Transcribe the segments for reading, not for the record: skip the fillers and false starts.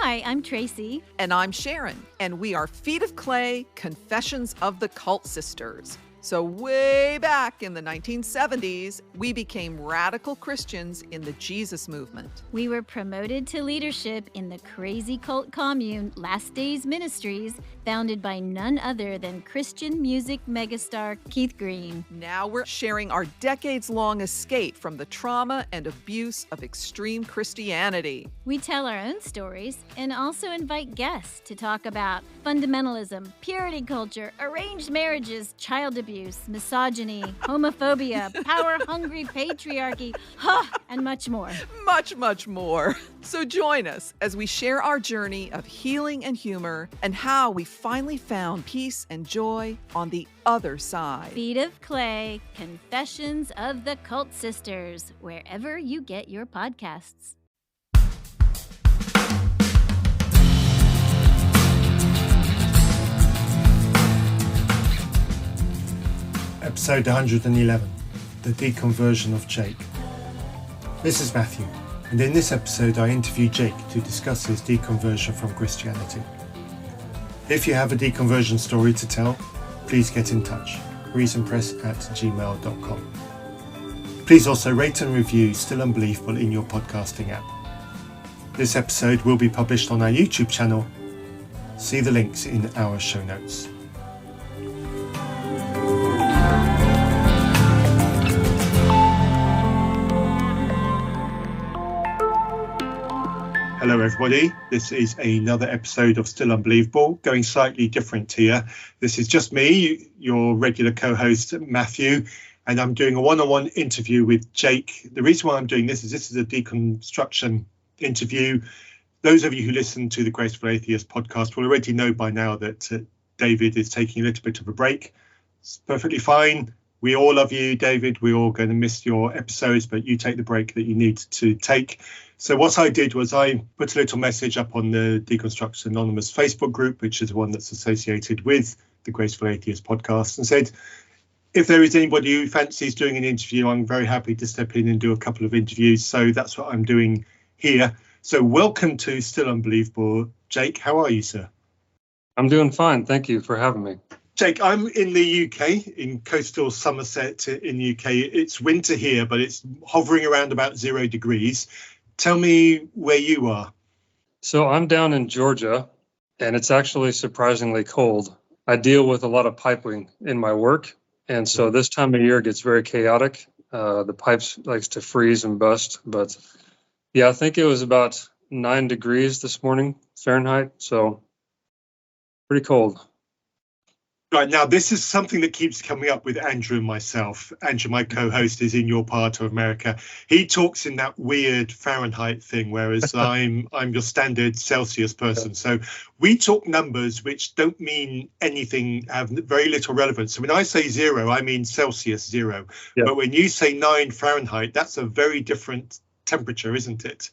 Hi, I'm Tracy. And I'm Sharon, and we are Feet of Clay, Confessions of the Cult Sisters. So way back in the 1970s, we became radical Christians in the Jesus movement. We were promoted to leadership in the crazy cult commune Last Days Ministries, founded by none other than Christian music megastar Keith Green. Now we're sharing our decades-long escape from the trauma and abuse of extreme Christianity. We tell our own stories and also invite guests to talk about fundamentalism, purity culture, arranged marriages, child abuse, misogyny, homophobia, power-hungry patriarchy, and much more. Much, much more. So join us as we share our journey of healing and humor and how we finally found peace and joy on the other side. Feet of Clay, Confessions of the Cult Sisters, wherever you get your podcasts. Episode 111, The Deconversion of Jake. This is Matthew, and in this episode I interview Jake to discuss his deconversion from Christianity. If you have a deconversion story to tell, please get in touch, reasonpress@gmail.com. Please also rate and review Still Unbelievable in your podcasting app. This episode will be published on our YouTube channel. See the links in our show notes. Hello everybody, this is another episode of Still Unbelievable, going slightly different here. This is just me, your regular co-host Matthew, and I'm doing a one-on-one interview with Jake. The reason why I'm doing this is a deconstruction interview. Those of you who listen to the Graceful Atheist podcast will already know by now that David is taking a little bit of a break. It's perfectly fine. We all love you, David. We're all going to miss your episodes, but you take the break that you need to take. So what I did was I put a little message up on the Deconstruction Anonymous Facebook group, which is one that's associated with the Graceful Atheist podcast, and said, if there is anybody who fancies doing an interview, I'm very happy to step in and do a couple of interviews. So that's what I'm doing here. So welcome to Still Unbelievable. Jake, how are you, sir? I'm doing fine. Thank you for having me. Jake, I'm in the UK, in coastal Somerset in the UK. It's winter here, but it's hovering around about 0 degrees. Tell me where you are. So I'm down in Georgia, and it's actually surprisingly cold. I deal with a lot of piping in my work, and so this time of year gets very chaotic. The pipes likes to freeze and bust, but yeah, I think it was about 9 degrees this morning, Fahrenheit, so pretty cold. Right, now this is something that keeps coming up with Andrew and myself. Andrew, my co-host, is in your part of America. He talks in that weird Fahrenheit thing, whereas I'm your standard Celsius person. So we talk numbers which don't mean anything, have very little relevance. So when I say 0, I mean Celsius 0. Yeah. But when you say 9 Fahrenheit, that's a very different temperature, isn't it?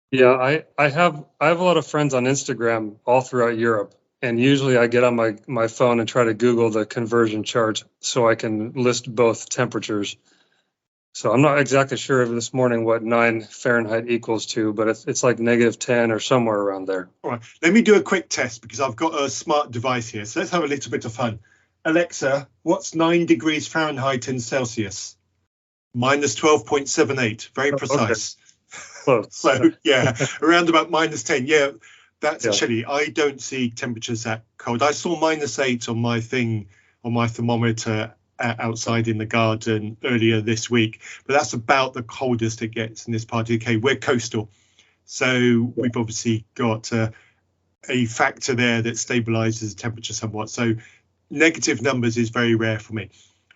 Yeah, I have a lot of friends on Instagram all throughout Europe. And usually I get on my phone and try to Google the conversion chart so I can list both temperatures. So I'm not exactly sure of this morning what 9 Fahrenheit equals to, but it's like -10 or somewhere around there. All right, let me do a quick test because I've got a smart device here. So let's have a little bit of fun. Alexa, what's 9 degrees Fahrenheit in Celsius? -12.78, very precise. Okay. So yeah, around about -10. Yeah. That's chilly. I don't see temperatures that cold. I saw -8 on my thing, on my thermometer outside in the garden earlier this week. But that's about the coldest it gets in this part of the UK. We're coastal. So we've obviously got a factor there that stabilizes the temperature somewhat. So negative numbers is very rare for me.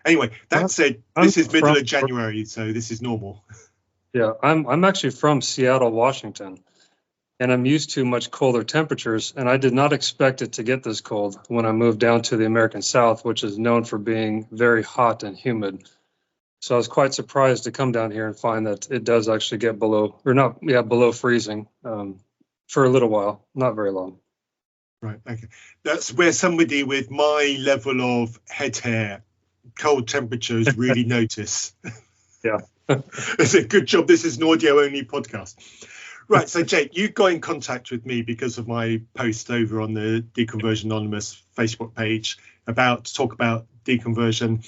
Anyway, that said, this is middle of January, so this is normal. Yeah, I'm actually from Seattle, Washington. And I'm used to much colder temperatures, and I did not expect it to get this cold when I moved down to the American South, which is known for being very hot and humid. So I was quite surprised to come down here and find that it does actually get below freezing for a little while, not very long. Right, okay. That's where somebody with my level of head hair, cold temperatures really notice. Yeah. It's a good job this is an audio-only podcast. Right. So, Jake, you got in contact with me because of my post over on the Deconversion Anonymous Facebook page talk about deconversion.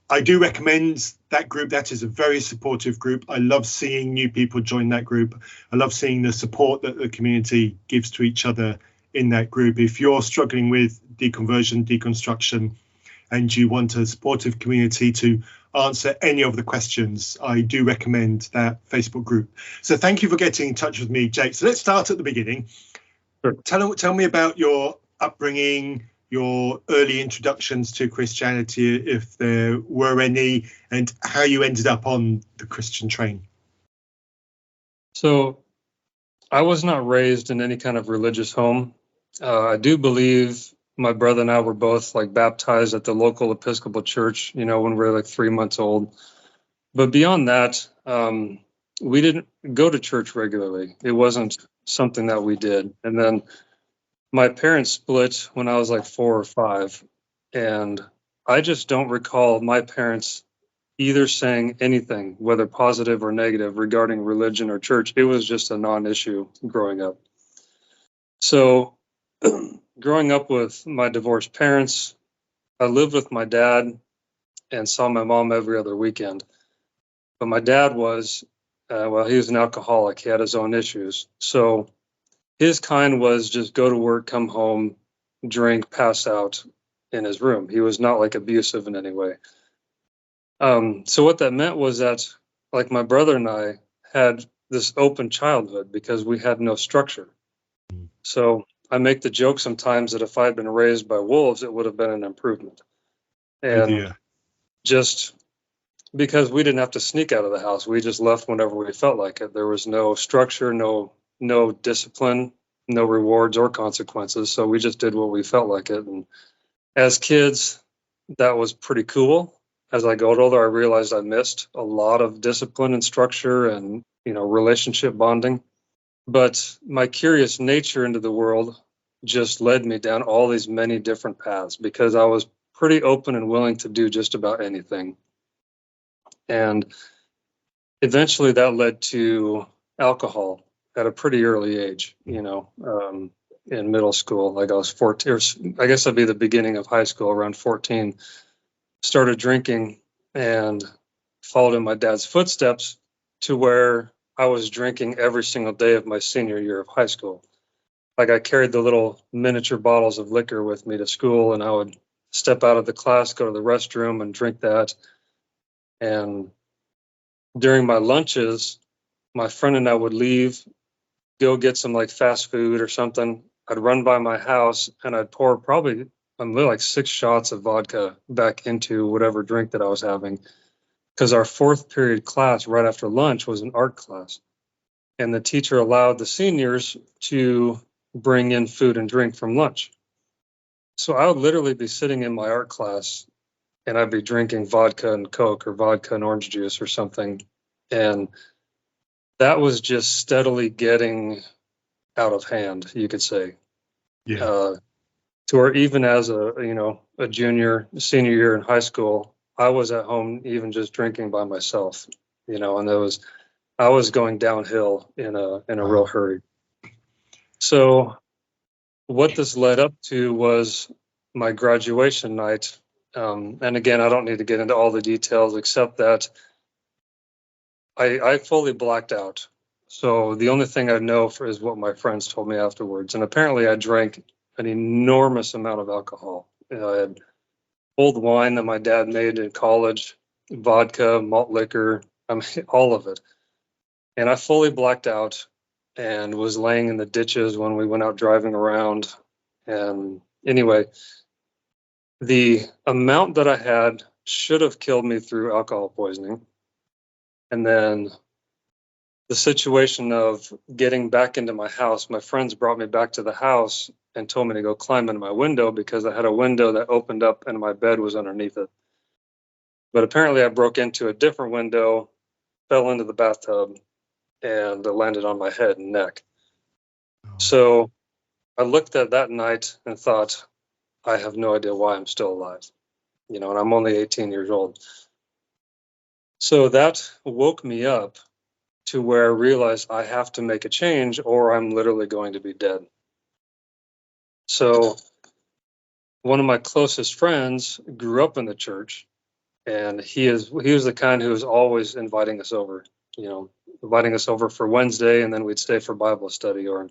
I do recommend that group. That is a very supportive group. I love seeing new people join that group. I love seeing the support that the community gives to each other in that group. If you're struggling with deconversion, deconstruction, and you want a supportive community to answer any of the questions, I do recommend that Facebook group. So thank you for getting in touch with me, Jake. So let's start at the beginning. Sure. Tell me about your upbringing, your early introductions to Christianity, if there were any, and how you ended up on the Christian train. So I was not raised in any kind of religious home. I do believe my brother and I were both like baptized at the local Episcopal church, when we were like 3 months old. But beyond that, we didn't go to church regularly. It wasn't something that we did. And then my parents split when I was like 4 or 5. And I just don't recall my parents either saying anything, whether positive or negative, regarding religion or church. It was just a non-issue growing up. So growing up with my divorced parents, I lived with my dad and saw my mom every other weekend. But my dad was, he was an alcoholic. He had his own issues. So his kind was just go to work, come home, drink, pass out in his room. He was not like abusive in any way. So what that meant was that like my brother and I had this open childhood because we had no structure. So I make the joke sometimes that if I had been raised by wolves, it would have been an improvement. And just because we didn't have to sneak out of the house, we just left whenever we felt like it. There was no structure, no discipline, no rewards or consequences. So we just did what we felt like it. And as kids, that was pretty cool. As I got older, I realized I missed a lot of discipline and structure and, relationship bonding. But my curious nature into the world just led me down all these many different paths because I was pretty open and willing to do just about anything. And eventually that led to alcohol at a pretty early age, in middle school. Like I was 14, or I guess that'd be the beginning of high school, around 14. Started drinking and followed in my dad's footsteps to where I was drinking every single day of my senior year of high school. Like I carried the little miniature bottles of liquor with me to school, and I would step out of the class, go to the restroom and drink that. And during my lunches, my friend and I would leave, go get some like fast food or something. I'd run by my house and I'd pour probably like 6 shots of vodka back into whatever drink that I was having. Because our 4th period class right after lunch was an art class. And the teacher allowed the seniors to bring in food and drink from lunch. So I would literally be sitting in my art class and I'd be drinking vodka and Coke or vodka and orange juice or something. And that was just steadily getting out of hand, you could say. Yeah. To where even as a senior year in high school, I was at home even just drinking by myself, and I was going downhill in a real hurry. So what this led up to was my graduation night. And again, I don't need to get into all the details except that I fully blacked out. So the only thing I know is what my friends told me afterwards. And apparently I drank an enormous amount of alcohol. I had old wine that my dad made in college, vodka, malt liquor, all of it. And I fully blacked out and was laying in the ditches when we went out driving around. And anyway, the amount that I had should have killed me through alcohol poisoning. And then the situation of getting back into my house, my friends brought me back to the house and told me to go climb into my window because I had a window that opened up and my bed was underneath it. But apparently I broke into a different window, fell into the bathtub, and it landed on my head and neck. Oh. So I looked at that night and thought, I have no idea why I'm still alive, and I'm only 18 years old. So that woke me up to where I realized I have to make a change or I'm literally going to be dead. So one of my closest friends grew up in the church, and he was the kind who was always inviting us over, inviting us over for Wednesday, and then we'd stay for Bible study, or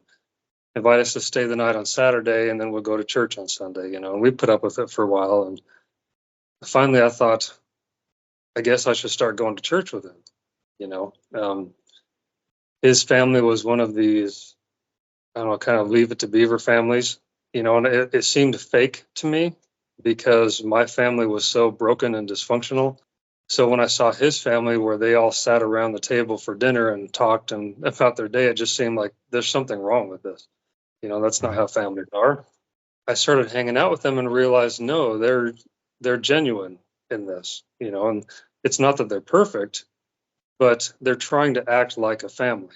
invite us to stay the night on Saturday, and then we'll go to church on Sunday, and we put up with it for a while. And finally I thought, I guess I should start going to church with him. His family was one of these, I don't know, kind of leave it to beaver families, and it seemed fake to me because my family was so broken and dysfunctional. So when I saw his family where they all sat around the table for dinner and talked and about their day, it just seemed like there's something wrong with this. That's not how families are. I started hanging out with them and realized, no, they're genuine in this, and it's not that they're perfect, but they're trying to act like a family,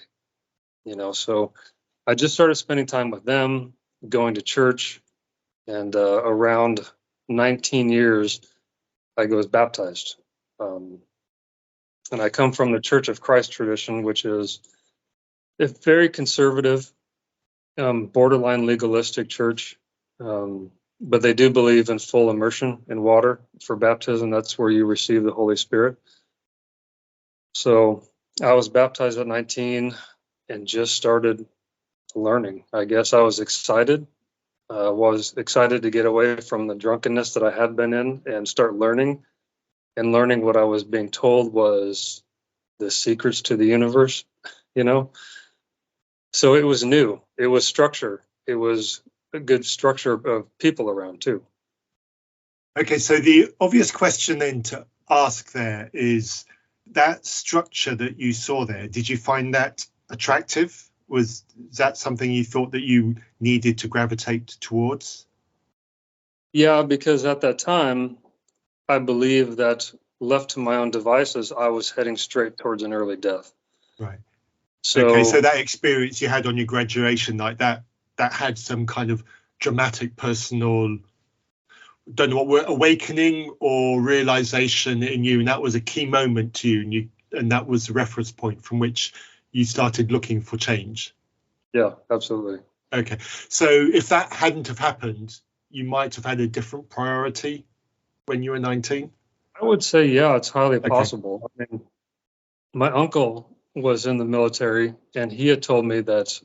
so I just started spending time with them, going to church, and around 19 years, I was baptized. And I come from the Church of Christ tradition, which is a very conservative, borderline legalistic church. But they do believe in full immersion in water for baptism. That's where you receive the Holy Spirit. So I was baptized at 19 and just started learning. I guess I was excited to get away from the drunkenness that I had been in and start learning what I was being told was the secrets to the universe, So it was new. It was structure. It was a good structure of people around too. Okay, so the obvious question then to ask there is that structure that you saw there, did you find that attractive? Was that something you thought that you needed to gravitate towards? Yeah, because at that time, I believe that left to my own devices, I was heading straight towards an early death. Right. So, okay, so that experience you had on your graduation night, that had some kind of dramatic personal, don't know what, awakening or realization in you, and that was a key moment to you, and that was the reference point from which you started looking for change. Yeah, absolutely. Okay, so if that hadn't have happened, you might have had a different priority when you were 19? I would say, yeah, it's highly possible. I mean, my uncle was in the military, and he had told me that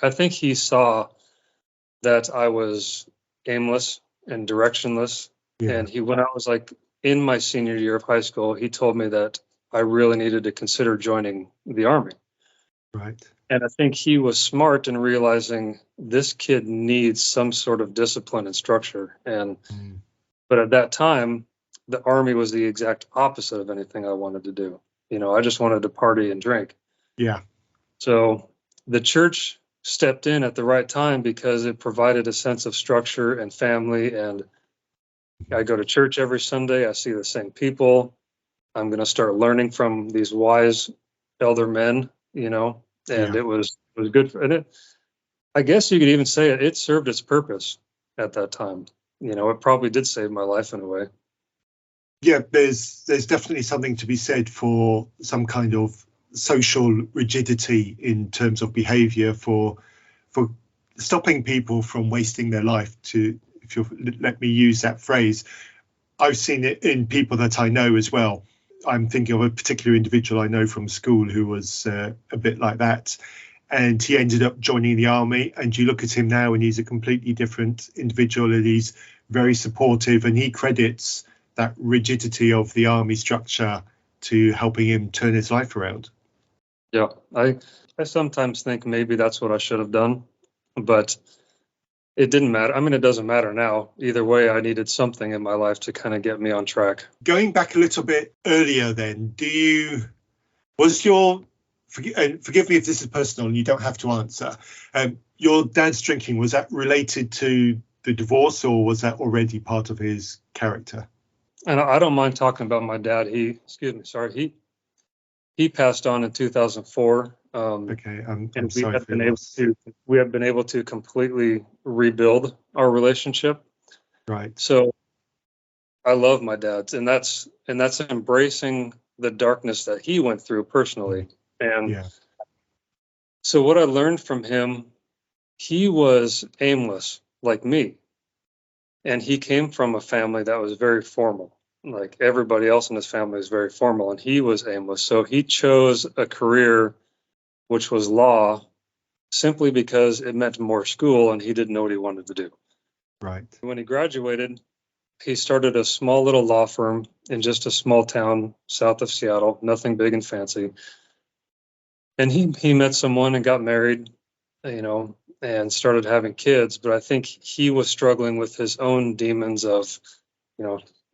I think he saw that I was aimless and directionless. Yeah. And when I was like in my senior year of high school, he told me that I really needed to consider joining the Army. Right. And I think he was smart in realizing this kid needs some sort of discipline and structure. But at that time, the Army was the exact opposite of anything I wanted to do. I just wanted to party and drink. Yeah. So the church stepped in at the right time because it provided a sense of structure and family. And I go to church every Sunday. I see the same people. I'm going to start learning from these wise elder men, and it was good for it. I guess you could even say it served its purpose at that time. It probably did save my life in a way. Yeah, there's definitely something to be said for some kind of social rigidity in terms of behavior for stopping people from wasting their life, to, if you'll let me use that phrase. I've seen it in people that I know as well. I'm thinking of a particular individual I know from school who was a bit like that, and he ended up joining the Army, and you look at him now and he's a completely different individual, and he's very supportive, and he credits that rigidity of the Army structure to helping him turn his life around. Yeah, I sometimes think maybe that's what I should have done, but it didn't matter. I mean, it doesn't matter now. Either way, I needed something in my life to kind of get me on track. Going back a little bit earlier then, forgive me if this is personal and you don't have to answer, your dad's drinking, was that related to the divorce, or was that already part of his character? And I don't mind talking about my dad. He passed on in 2004. Okay, I'm sorry for your loss. We have been able to completely rebuild our relationship. Right. So I love my dad, and that's embracing the darkness that he went through personally. And Yeah. so what I learned from him, he was aimless like me. And he came from a family that was very formal. Like everybody else in his family is very formal, and he was aimless. So he chose a career which was law simply because it meant more school and he didn't know what he wanted to do. Right. When he graduated, he started a small little law firm in just a small town south of Seattle, nothing big and fancy. And he met someone and got married, and started having kids. But I think he was struggling with his own demons of,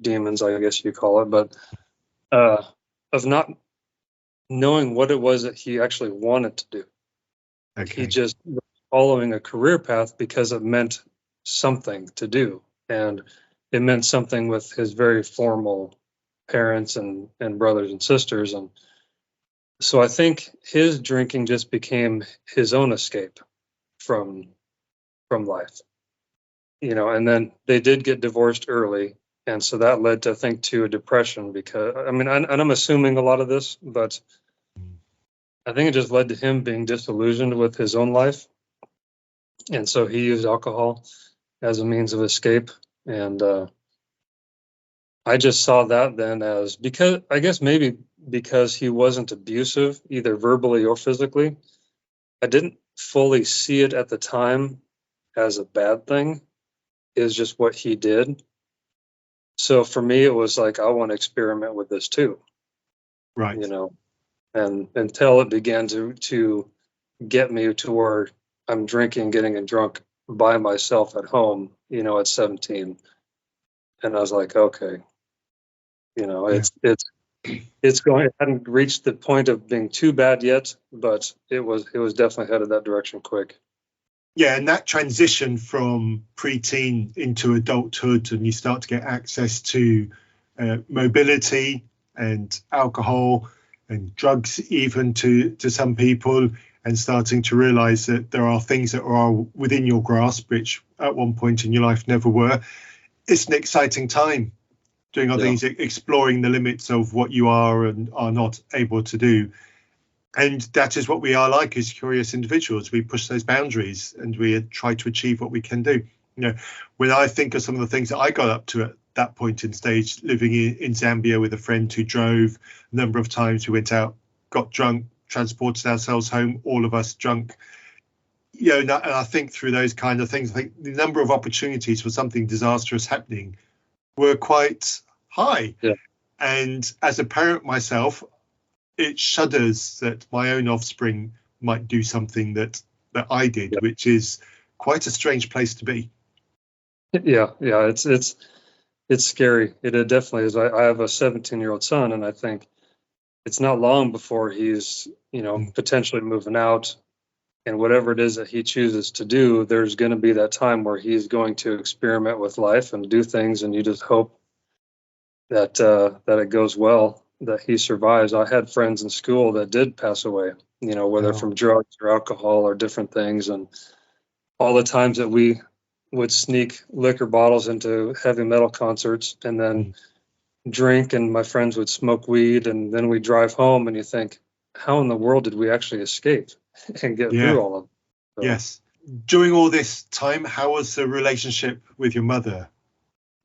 demons, I guess you call it, but of not knowing what it was that he actually wanted to do. Okay. He just was following a career path because it meant something to do. And it meant something with his very formal parents and brothers and sisters. And so I think his drinking just became his own escape from life, and then they did get divorced early. And so that led to, I think, to a depression because, and I'm assuming a lot of this, but I think it just led to him being disillusioned with his own life. And so he used alcohol as a means of escape. And I just saw that then as, because I guess maybe because he wasn't abusive, either verbally or physically, I didn't fully see it at the time as a bad thing. Is just what he did. So for me, it was like, I want to experiment with this too, Right. and until it began to get me to where I'm drinking, getting drunk by myself at home, at 17. And I was like, okay, Yeah. it's going, it hadn't reached the point of being too bad yet, but it was definitely headed that direction quick. Yeah, and that transition from preteen into adulthood, and you start to get access to mobility and alcohol and drugs, even to some people, and starting to realize that there are things that are within your grasp, which at one point in your life never were. It's an exciting time doing other things, exploring the limits of what you are and are not able to do. And that is what we are like as curious individuals. We push those boundaries and we try to achieve what we can do. When I think of some of the things that I got up to at that point in stage, living in Zambia with a friend who drove, a number of times we went out, got drunk, transported ourselves home, all of us drunk. And I think through those kind of things, I think the number of opportunities for something disastrous happening were quite high. Yeah. And as a parent myself, it shudders that my own offspring might do something that I did, which is quite a strange place to be. Yeah, it's scary. It definitely is. I have a 17-year-old son, and I think it's not long before he's, potentially moving out, and whatever it is that he chooses to do, there's going to be that time where he's going to experiment with life and do things, and you just hope that it goes well, that he survives. I had friends in school that did pass away, whether from drugs or alcohol or different things. And all the times that we would sneak liquor bottles into heavy metal concerts and then drink, and my friends would smoke weed, and then we drive home and you think, how in the world did we actually escape and get through all of it? So, yes. During all this time, how was the relationship with your mother?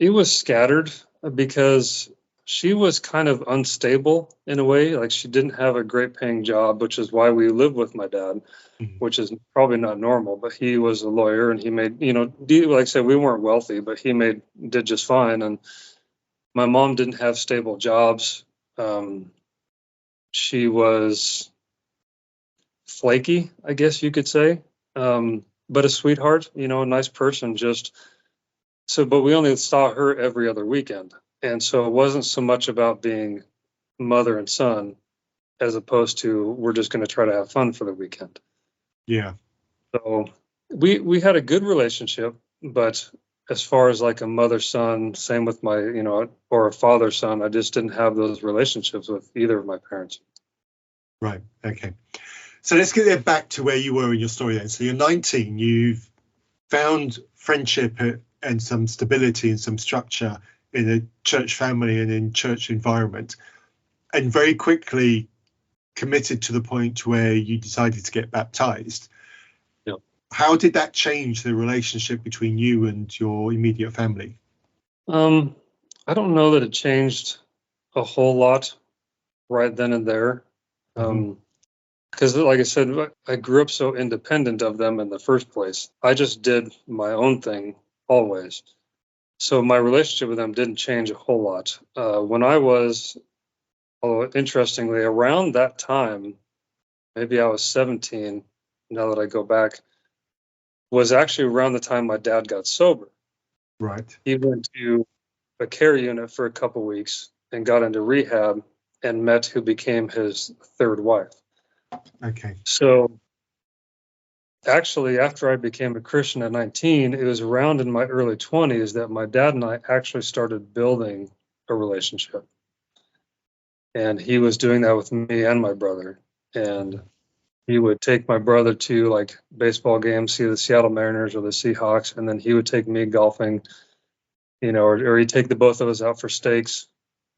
It was scattered because she was kind of unstable in a way. Like, she didn't have a great paying job, which is why we lived with my dad, which is probably not normal, but he was a lawyer and he made, like I said, we weren't wealthy, but he did just fine. And my mom didn't have stable jobs. She was flaky, I guess you could say, but a sweetheart, a nice person, but we only saw her every other weekend. And so it wasn't so much about being mother and son as opposed to we're just going to try to have fun for the weekend. Yeah. So we had a good relationship, but as far as like a mother-son, same with my, or a father-son, I just didn't have those relationships with either of my parents. Right. Okay. So let's get back to where you were in your story then. So you're 19, you've found friendship and some stability and some structure in a church family and in church environment. And very quickly committed to the point where you decided to get baptized. Yeah. How did that change the relationship between you and your immediate family? I don't know that it changed a whole lot right then and there. Because like I said, I grew up so independent of them in the first place. I just did my own thing always. So my relationship with them didn't change a whole lot. When I was, although interestingly, around that time, maybe I was 17, now that I go back, was actually around the time my dad got sober. Right. He went to a care unit for a couple weeks and got into rehab and met who became his third wife. Okay. So actually, after I became a Christian at 19, it was around in my early 20s that my dad and I actually started building a relationship. And he was doing that with me and my brother. And he would take my brother to like baseball games, see the Seattle Mariners or the Seahawks, and then he would take me golfing, or he'd take the both of us out for steaks,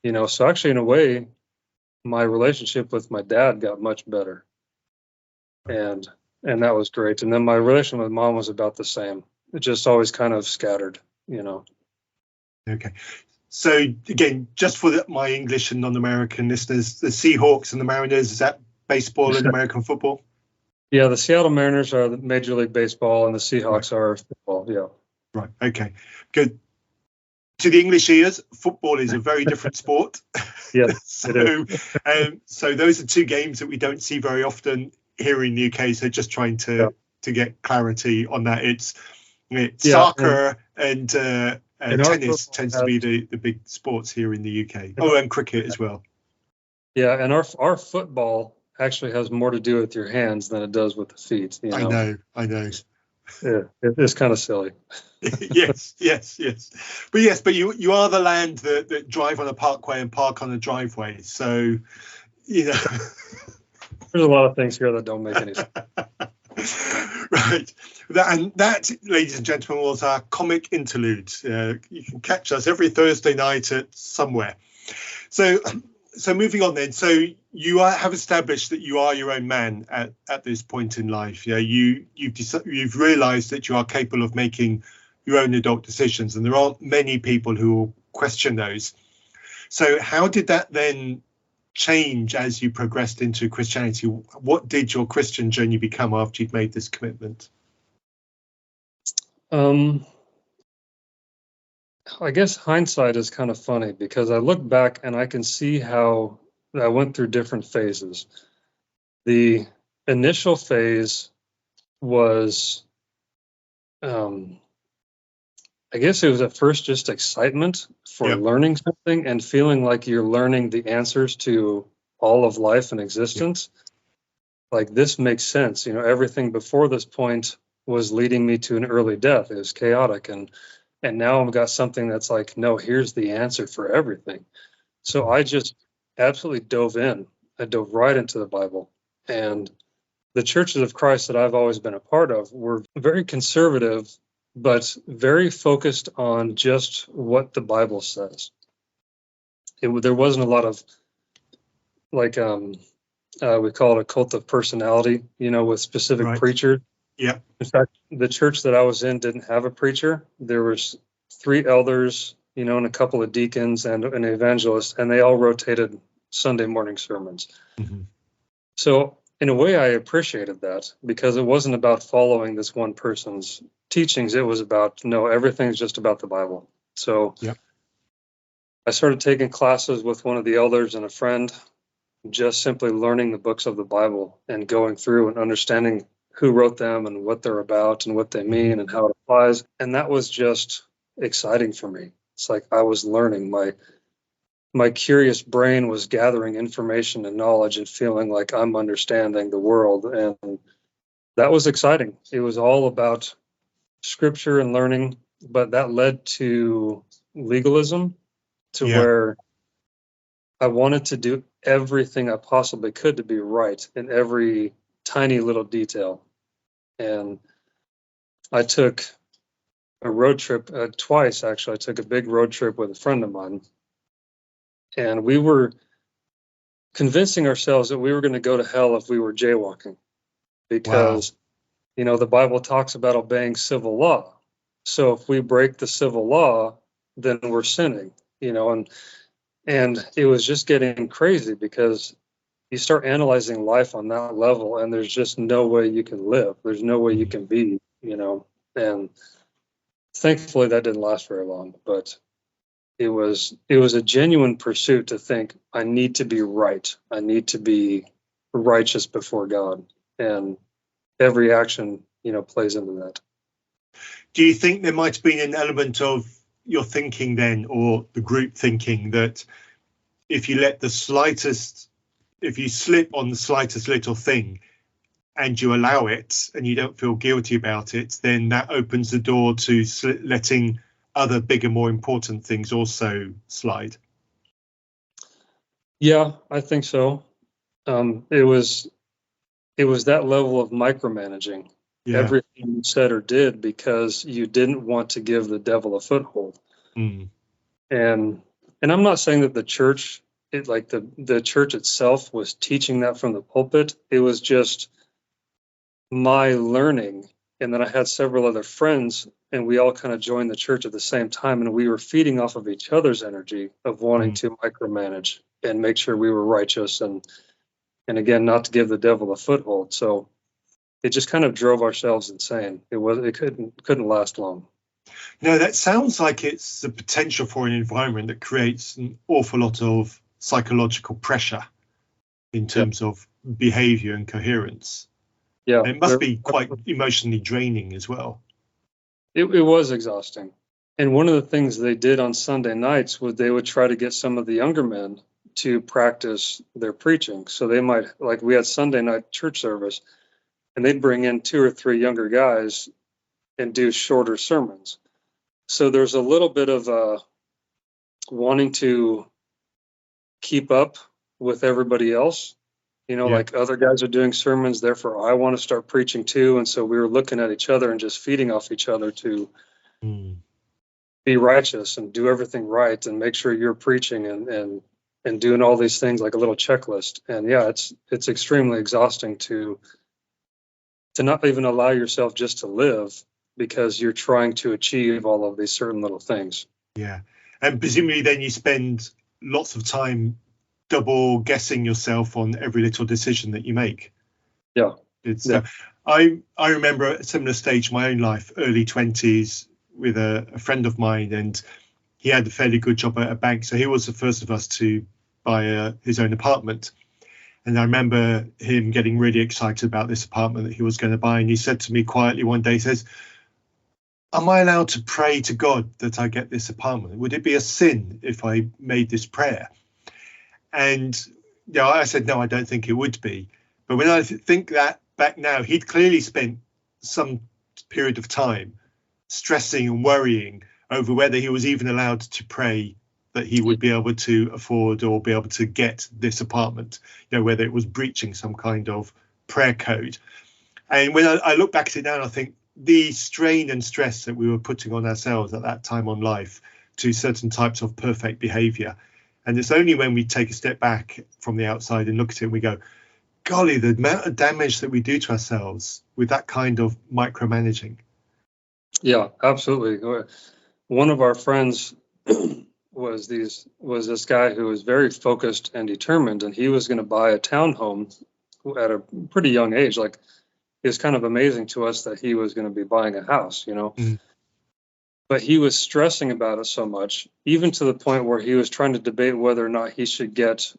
So actually, in a way, my relationship with my dad got much better. And that was great. And then my relation with mom was about the same. It just always kind of scattered. Okay. So again, just for my English and non-American listeners, the Seahawks and the Mariners, is that baseball and American football? Yeah, the Seattle Mariners are the Major League Baseball and the Seahawks are football. Yeah. Right. Okay. Good. To the English ears, football is a very different sport. Yeah. So those are two games that we don't see very often here in the UK. So just trying to get clarity on that. It's soccer and tennis tends to be the big sports here in the UK. And cricket as well. Yeah, and our football actually has more to do with your hands than it does with the feet. I know. Yeah, it's kind of silly. yes. But you are the land that drive on a parkway and park on a driveway. So, there's a lot of things here that don't make any sense. Right. That, ladies and gentlemen, was our comic interlude. You can catch us every Thursday night at somewhere. So moving on then. So you have established that you are your own man at this point in life. Yeah, you've realised that you are capable of making your own adult decisions, and there aren't many people who will question those. So how did that then change as you progressed into Christianity? What did your Christian journey become after you'd made this commitment? I guess hindsight is kind of funny because I look back and I can see how I went through different phases. The initial phase was, I guess it was at first just excitement for learning something and feeling like you're learning the answers to all of life and existence. Like, this makes sense. Everything before this point was leading me to an early death. It was chaotic. And now I've got something that's like, no, here's the answer for everything. So I just absolutely dove in. I dove right into the Bible. And the churches of Christ that I've always been a part of were very conservative, but very focused on just what the Bible says. There wasn't a lot of, like, we call it a cult of personality, with specific preachers. Yeah. In fact, the church that I was in didn't have a preacher. There was 3 elders, and a couple of deacons and an evangelist, and they all rotated Sunday morning sermons. Mm-hmm. So in a way, I appreciated that because it wasn't about following this one person's teachings. It was about, no, everything's just about the Bible. So I started taking classes with one of the elders and a friend, just simply learning the books of the Bible and going through and understanding who wrote them and what they're about and what they mean and how it applies. And that was just exciting for me. It's like I was learning. My curious brain was gathering information and knowledge and feeling like I'm understanding the world. And that was exciting. It was all about scripture and learning, but that led to legalism, to where I wanted to do everything I possibly could to be right in every tiny little detail. And I took a road trip twice, actually. I took a big road trip with a friend of mine. And we were convincing ourselves that we were going to go to hell if we were jaywalking, because, the Bible talks about obeying civil law. So if we break the civil law, then we're sinning, and it was just getting crazy because you start analyzing life on that level, and there's just no way you can live. There's no way you can be, and thankfully that didn't last very long, but it was a genuine pursuit to think, I need to be right. I need to be righteous before God. And every action, plays into that. Do you think there might have been an element of your thinking then, or the group thinking, that if you slip on the slightest little thing and you allow it and you don't feel guilty about it, then that opens the door to letting other bigger, more important things also slide? Yeah, I think so. It was that level of micromanaging everything you said or did, because you didn't want to give the devil a foothold. And I'm not saying that the church, the church itself was teaching that from the pulpit. It was just my learning. And then I had several other friends, and we all kind of joined the church at the same time, and we were feeding off of each other's energy of wanting to micromanage and make sure we were righteous, and again, not to give the devil a foothold. So it just kind of drove ourselves insane. It couldn't last long. No, that sounds like it's the potential for an environment that creates an awful lot of psychological pressure in terms of behavior and coherence. Yeah, and it must be quite emotionally draining as well. It was exhausting. And one of the things they did on Sunday nights was they would try to get some of the younger men to practice their preaching. So they might, we had Sunday night church service, and they'd bring in 2 or 3 younger guys and do shorter sermons. So there's a little bit of wanting to keep up with everybody else. Like other guys are doing sermons, therefore I want to start preaching too. And so we were looking at each other and just feeding off each other to be righteous and do everything right and make sure you're preaching and doing all these things like a little checklist. And it's extremely exhausting to not even allow yourself just to live, because you're trying to achieve all of these certain little things. Yeah. And presumably then you spend lots of time double guessing yourself on every little decision that you make. Yeah. I remember at a similar stage in my own life, early 20s, with a friend of mine, and he had a fairly good job at a bank. So he was the first of us to buy his own apartment. And I remember him getting really excited about this apartment that he was going to buy. And he said to me quietly one day, he says, am I allowed to pray to God that I get this apartment? Would it be a sin if I made this prayer? And I said, no, I don't think it would be. But when I think that back now, he'd clearly spent some period of time stressing and worrying over whether he was even allowed to pray that he would be able to afford or be able to get this apartment, whether it was breaching some kind of prayer code. And when I look back at it now, I think the strain and stress that we were putting on ourselves at that time on life to certain types of perfect behavior. And it's only when we take a step back from the outside and look at it and we go, golly, the amount of damage that we do to ourselves with that kind of micromanaging. Yeah, absolutely. One of our friends was this guy who was very focused and determined, and he was going to buy a townhome at a pretty young age. It was kind of amazing to us that he was going to be buying a house, But he was stressing about it so much, even to the point where he was trying to debate whether or not he should get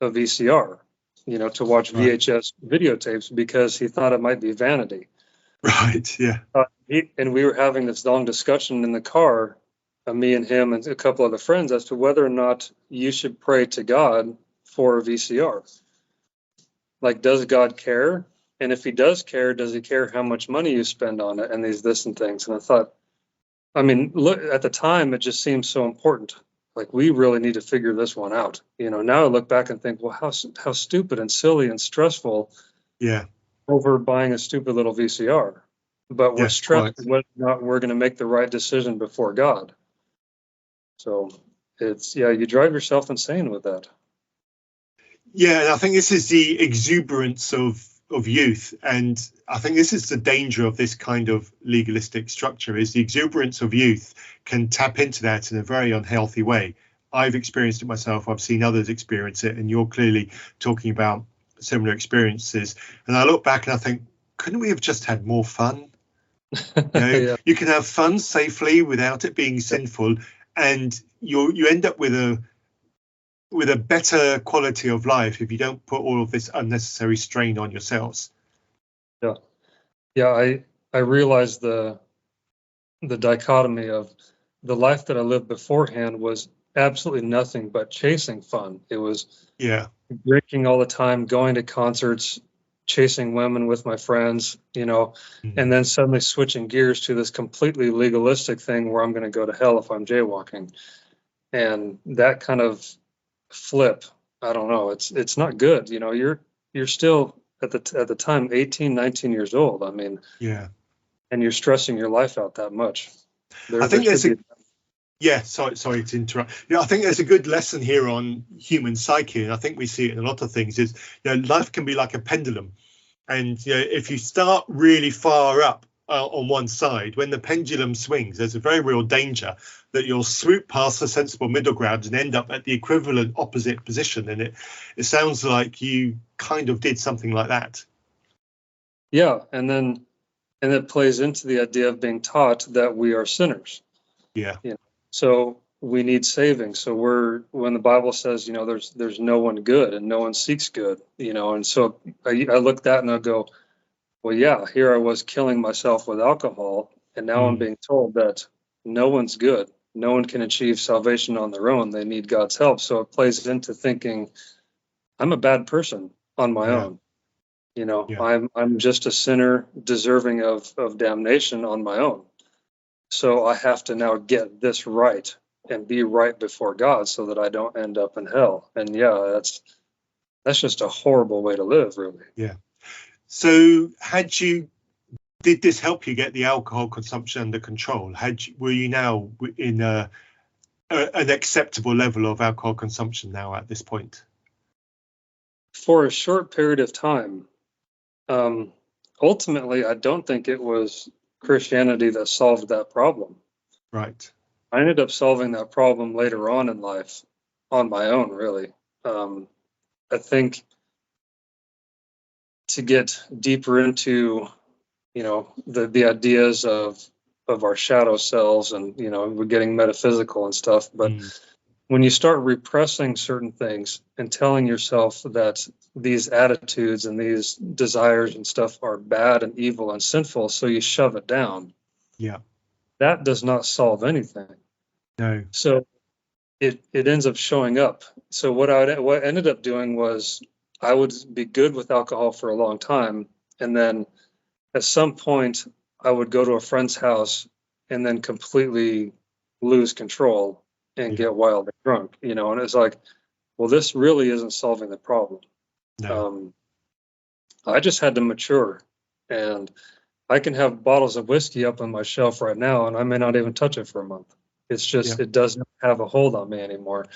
a VCR, to watch VHS videotapes, because he thought it might be vanity. Right, yeah. And we were having this long discussion in the car, me and him and a couple other friends, as to whether or not you should pray to God for a VCR. Does God care? And if he does care, does he care how much money you spend on it and this and things? And I thought, look, at the time, it just seemed so important. We really need to figure this one out. Now I look back and think, well, how stupid and silly and stressful. Yeah. Over buying a stupid little VCR. But we're stressed whether or not we're going to make the right decision before God. So you drive yourself insane with that. Yeah, and I think this is the exuberance of youth, and I think this is the danger of this kind of legalistic structure, is the exuberance of youth can tap into that in a very unhealthy way. I've experienced it myself, I've seen others experience it, and you're clearly talking about similar experiences. And I look back and I think, couldn't we have just had more fun? Yeah. You can have fun safely without it being sinful, and you end up with a better quality of life if you don't put all of this unnecessary strain on yourselves. Yeah, I realized the dichotomy of the life that I lived beforehand was absolutely nothing but chasing fun. It was drinking all the time, going to concerts, chasing women with my friends, and then suddenly switching gears to this completely legalistic thing where I'm going to go to hell if I'm jaywalking. And that kind of flip, I don't know, it's not good. You're still at the time 18, 19 years old. I mean, and you're stressing your life out that much. I think sorry to interrupt. I think there's a good lesson here on human psyche, and I think we see it in a lot of things. Is life can be like a pendulum, and if you start really far up on one side, when the pendulum swings, there's a very real danger that you'll swoop past the sensible middle ground and end up at the equivalent opposite position. And it sounds like you kind of did something like that. Yeah, and it plays into the idea of being taught that we are sinners. Yeah. So we need saving. So when the Bible says, there's no one good and no one seeks good, and so I look at that and I go, well, yeah, here I was killing myself with alcohol, and now I'm being told that no one's good. No one can achieve salvation on their own. They need God's help. So it plays into thinking I'm a bad person on my own. I'm just a sinner deserving of damnation on my own. So I have to now get this right and be right before God so that I don't end up in hell. And that's just a horrible way to live, really. Yeah. So did this help you get the alcohol consumption under control? Were you now in an acceptable level of alcohol consumption now at this point? For a short period of time. Ultimately, I don't think it was Christianity that solved that problem. Right. I ended up solving that problem later on in life on my own, really. I think to get deeper into, the ideas of our shadow selves, and, we're getting metaphysical and stuff. But when you start repressing certain things and telling yourself that these attitudes and these desires and stuff are bad and evil and sinful, so you shove it down. Yeah. That does not solve anything. No. So it ends up showing up. So what ended up doing was I would be good with alcohol for a long time, and then at some point I would go to a friend's house and then completely lose control and get wildly drunk, and it's like, well, this really isn't solving the problem. No. I just had to mature, and I can have bottles of whiskey up on my shelf right now, and I may not even touch it for a month. It's just, it doesn't have a hold on me anymore.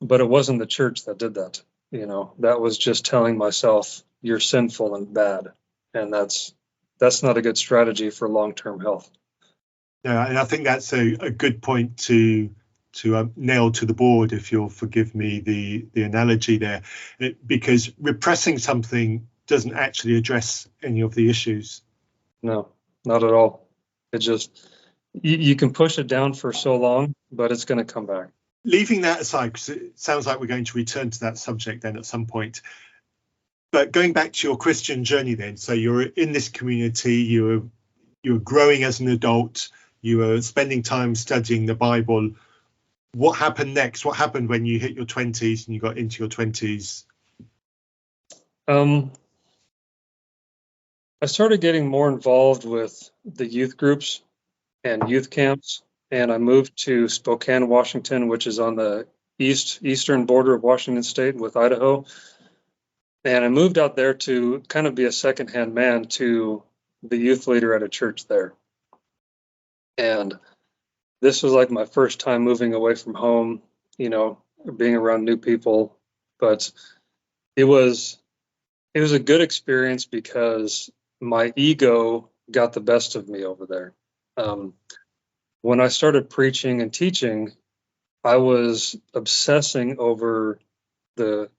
But it wasn't the church that did that. That was just telling myself you're sinful and bad. And that's not a good strategy for long-term health. Yeah, and I think that's a good point to nail to the board, if you'll forgive me the analogy there, because repressing something doesn't actually address any of the issues. No, not at all. It just, you can push it down for so long, but it's going to come back. Leaving that aside, because it sounds like we're going to return to that subject then at some point. But going back to your Christian journey then, so you're in this community, you're growing as an adult, you were spending time studying the Bible. What happened next? What happened when you hit your 20s and you got into your 20s? I started getting more involved with the youth groups and youth camps, and I moved to Spokane, Washington, which is on the eastern border of Washington State with Idaho. And I moved out there to kind of be a secondhand man to the youth leader at a church there. And this was like my first time moving away from home, being around new people. But it was a good experience because my ego got the best of me over there. When I started preaching and teaching, I was obsessing over the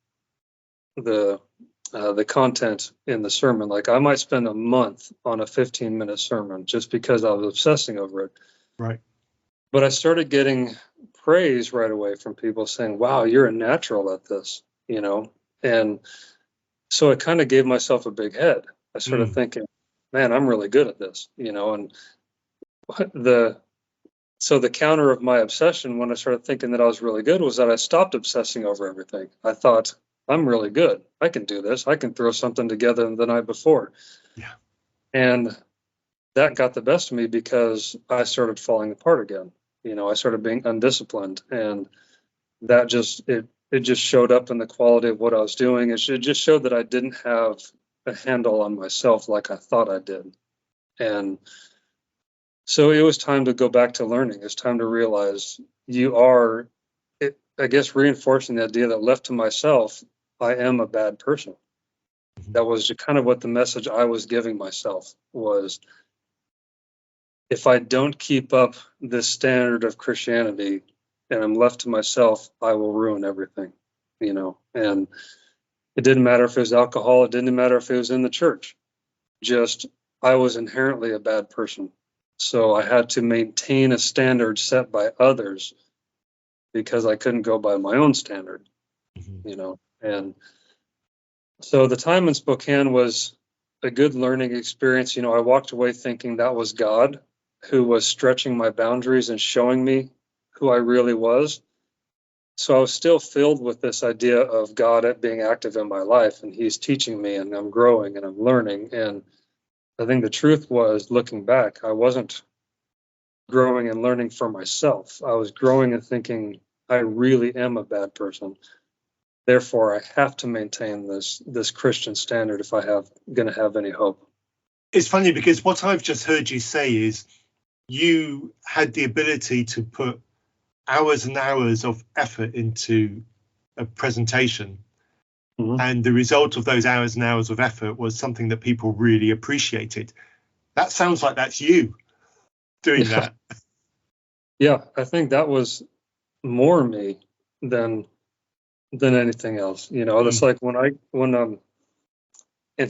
content in the sermon. Like I might spend a month on a 15-minute sermon just because I was obsessing over it. Right. But I started getting praise right away from people saying, "Wow, you're a natural at this," And so I kind of gave myself a big head. I started thinking, "Man, I'm really good at this," And the counter of my obsession when I started thinking that I was really good was that I stopped obsessing over everything. I thought, I'm really good. I can do this. I can throw something together the night before. Yeah. And that got the best of me because I started falling apart again. I started being undisciplined, and that just showed up in the quality of what I was doing. It just showed that I didn't have a handle on myself like I thought I did. And so it was time to go back to learning. It's time to realize I guess reinforcing the idea that left to myself, I am a bad person. That was kind of what the message I was giving myself was. If I don't keep up this standard of Christianity and I'm left to myself, I will ruin everything, and it didn't matter if it was alcohol. It didn't matter if it was in the church. Just, I was inherently a bad person. So I had to maintain a standard set by others because I couldn't go by my own standard, And so the time in Spokane was a good learning experience. I walked away thinking that was God who was stretching my boundaries and showing me who I really was. So I was still filled with this idea of God being active in my life, and he's teaching me, and I'm growing and I'm learning. And I think the truth was, looking back, I wasn't growing and learning for myself. I was growing and thinking, I really am a bad person. Therefore, I have to maintain this Christian standard if I going to have any hope. It's funny because what I've just heard you say is you had the ability to put hours and hours of effort into a presentation. Mm-hmm. And the result of those hours and hours of effort was something that people really appreciated. That sounds like that's you doing that. Yeah, I think that was more me than anything else. It's like and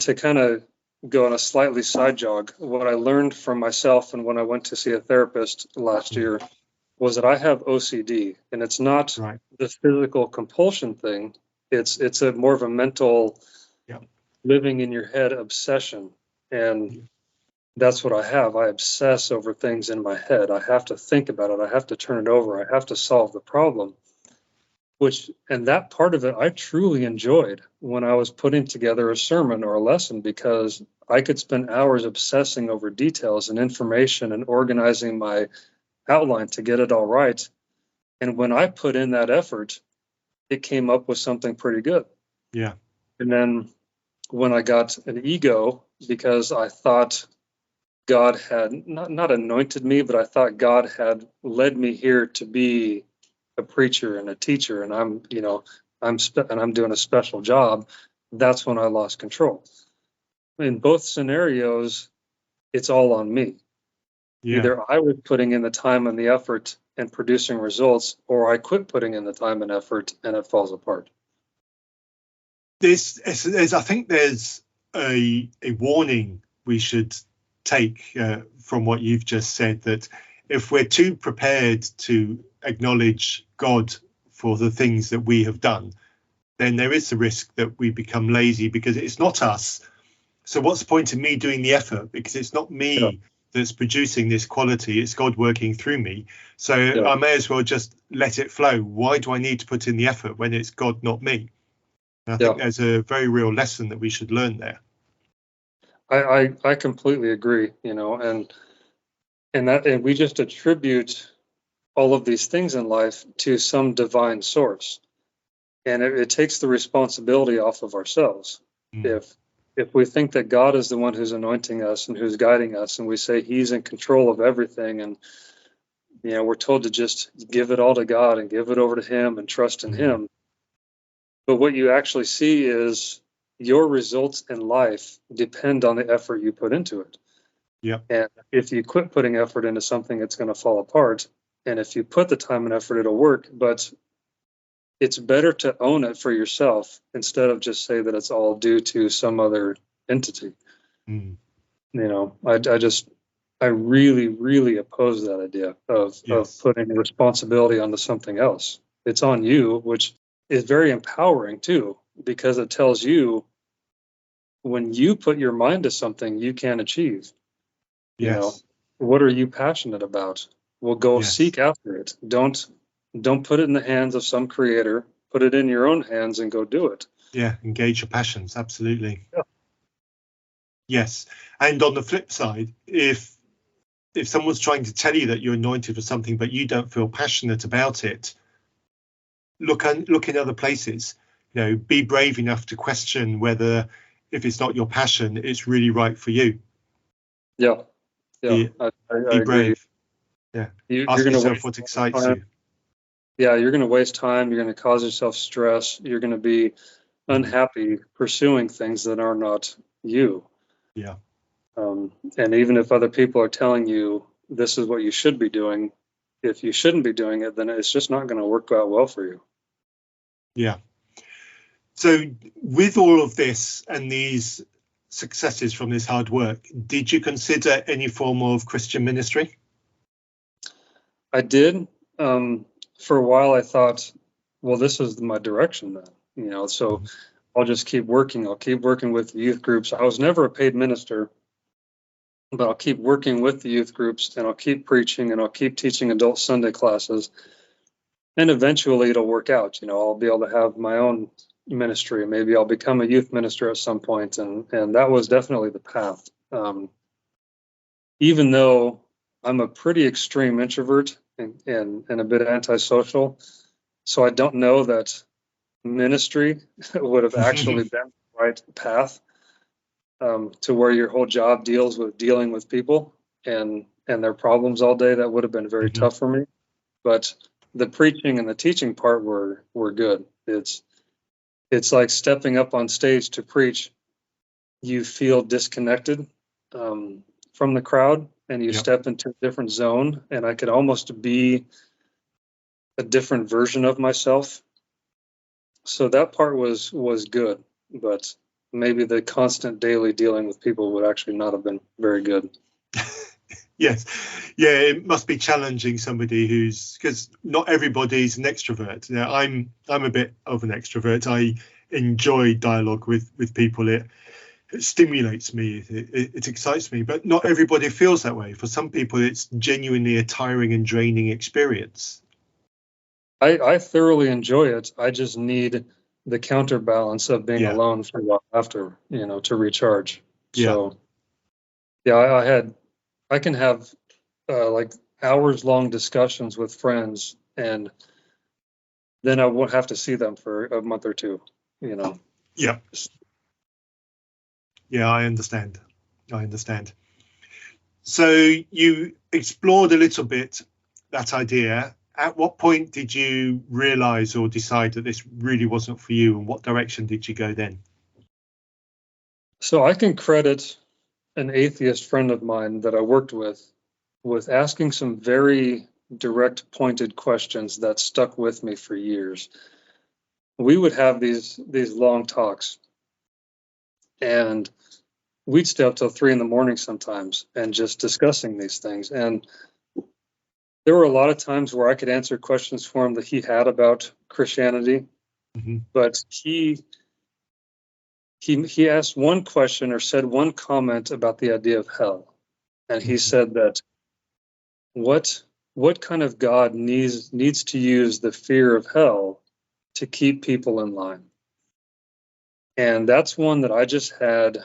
to kind of go on a slightly side jog, what I learned from myself and when I went to see a therapist last year was that I have OCD, and it's not the physical compulsion thing. It's a more of a mental living in your head obsession. And that's what I have. I obsess over things in my head. I have to think about it. I have to turn it over. I have to solve the problem. And that part of it, I truly enjoyed when I was putting together a sermon or a lesson, because I could spend hours obsessing over details and information and organizing my outline to get it all right. And when I put in that effort, it came up with something pretty good. Yeah. And then when I got an ego, because I thought God had not anointed me, but I thought God had led me here to be a preacher and a teacher, and I'm doing a special job. That's when I lost control. In both scenarios, it's all on me. Yeah. Either I was putting in the time and the effort and producing results, or I quit putting in the time and effort and it falls apart. I think there's a warning we should take from what you've just said, that if we're too prepared to acknowledge God for the things that we have done, then there is the risk that we become lazy because it's not us. So what's the point of me doing the effort? Because it's not me that's producing this quality, it's God working through me. So I may as well just let it flow. Why do I need to put in the effort when it's God, not me? And I think there's a very real lesson that we should learn there. I completely agree, and we just attribute all of these things in life to some divine source, and it takes the responsibility off of ourselves. If we think that God is the one who's anointing us and who's guiding us, and we say he's in control of everything, and we're told to just give it all to God and give it over to him and trust in him, But what you actually see is your results in life depend on the effort you put into it. Yep. And if you quit putting effort into something, it's going to fall apart. And if you put the time and effort, it'll work. But it's better to own it for yourself instead of just say that it's all due to some other entity. Mm. You know, I really, really oppose that idea of putting responsibility onto something else. It's on you, which is very empowering too, because it tells you when you put your mind to something, you can achieve. You know, what are you passionate about? Well, go seek after it. Don't put it in the hands of some creator. Put it in your own hands and go do it. Yeah, engage your passions. Absolutely. Yeah. Yes. And on the flip side, if someone's trying to tell you that you're anointed for something, but you don't feel passionate about it, look in other places. You know, be brave enough to question whether, if it's not your passion, it's really right for you. Yeah. Yeah. I agree. Brave. Yeah. Ask yourself what excites you. Yeah, you're going to waste time. You're going to cause yourself stress. You're going to be unhappy pursuing things that are not you. Yeah. And even if other people are telling you this is what you should be doing, if you shouldn't be doing it, then it's just not going to work out well for you. Yeah. So with all of this and these successes from this hard work, did you consider any form of Christian ministry? I did. For a while, I thought, well, this is my direction then, you know, so I'll just keep working. I'll keep working with youth groups. I was never a paid minister, but I'll keep working with the youth groups, and I'll keep preaching, and I'll keep teaching adult Sunday classes. And eventually it'll work out. You know, I'll be able to have my own ministry. Maybe I'll become a youth minister at some point. And that was definitely the path. Even though I'm a pretty extreme introvert and a bit antisocial, so I don't know that ministry would have actually been the right path to where your whole job deals with dealing with people and their problems all day. That would have been very tough for me. But the preaching and the teaching part were good. It's like stepping up on stage to preach. You feel disconnected from the crowd, and you step into a different zone, and I could almost be a different version of myself. So that part was good, but maybe the constant daily dealing with people would actually not have been very good. Yes. Yeah, it must be challenging somebody because not everybody's an extrovert. You know, I'm a bit of an extrovert. I enjoy dialogue with people. It stimulates me. It excites me, but not everybody feels that way. For some people, it's genuinely a tiring and draining experience. I thoroughly enjoy it. I just need the counterbalance of being alone for a while after, you know, to recharge. So, I can have like hours long discussions with friends, and then I won't have to see them for a month or two, you know. Yeah, I understand. So you explored a little bit that idea. At what point did you realize or decide that this really wasn't for you, and what direction did you go then? So I can credit an atheist friend of mine that I worked with asking some very direct, pointed questions that stuck with me for years. We would have these long talks, and we'd stay up till 3 a.m. sometimes and just discussing these things. And there were a lot of times where I could answer questions for him that he had about Christianity, but he asked one question or said one comment about the idea of hell. And he said that what kind of God needs to use the fear of hell to keep people in line? And that's one that I just had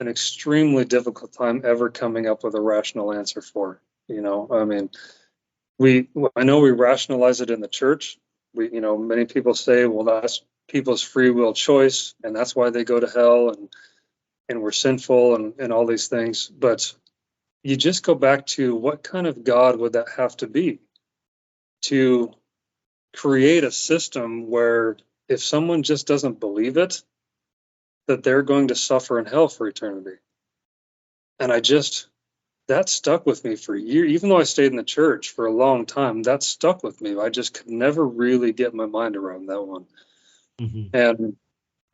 an extremely difficult time ever coming up with a rational answer for. You know, I mean, I know we rationalize it in the church. Many people say, well, that's people's free will choice, and that's why they go to hell, and we're sinful and all these things. But you just go back to what kind of God would that have to be to create a system where if someone just doesn't believe it, that they're going to suffer in hell for eternity. And that stuck with me for years. Even though I stayed in the church for a long time, that stuck with me. I just could never really get my mind around that one. Mm-hmm. And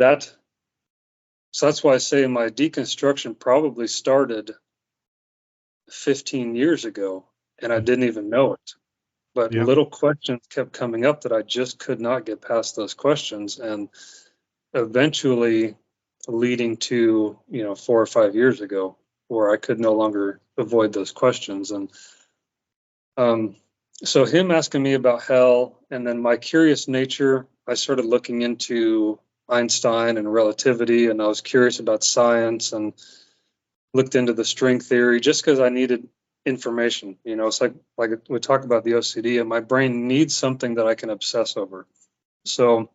so that's why I say my deconstruction probably started 15 years ago, and I didn't even know it. But little questions kept coming up that I just could not get past those questions, and eventually leading to 4 or 5 years ago where I could no longer avoid those questions. And so him asking me about hell, and then my curious nature, I started looking into Einstein and relativity, and I was curious about science and looked into the string theory just because I needed information. It's like we talk about the OCD, and my brain needs something that I can obsess over. So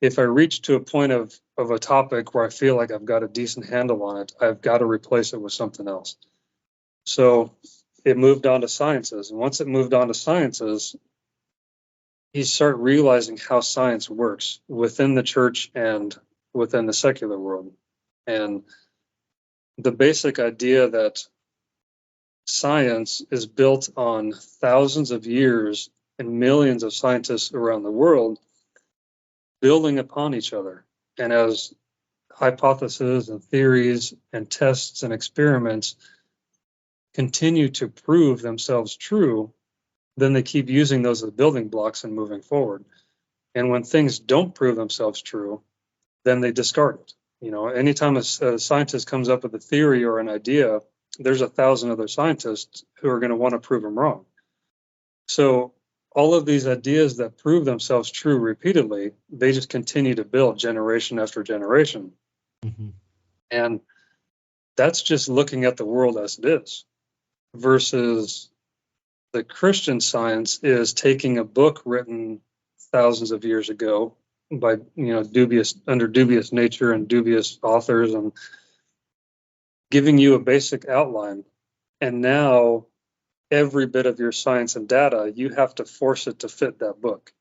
if I reach to a point of a topic where I feel like I've got a decent handle on it, I've got to replace it with something else. So it moved on to sciences. And once it moved on to sciences, you start realizing how science works within the church and within the secular world. And the basic idea that science is built on thousands of years and millions of scientists around the world building upon each other. And as hypotheses and theories and tests and experiments continue to prove themselves true, then they keep using those as building blocks and moving forward. And when things don't prove themselves true, then they discard it. Anytime a scientist comes up with a theory or an idea, there's 1,000 other scientists who are going to want to prove them wrong. So all of these ideas that prove themselves true repeatedly, they just continue to build generation after generation. Mm-hmm. And that's just looking at the world as it is, versus the Christian science is taking a book written thousands of years ago by under dubious nature and dubious authors, and giving you a basic outline. And now every bit of your science and data, you have to force it to fit that book.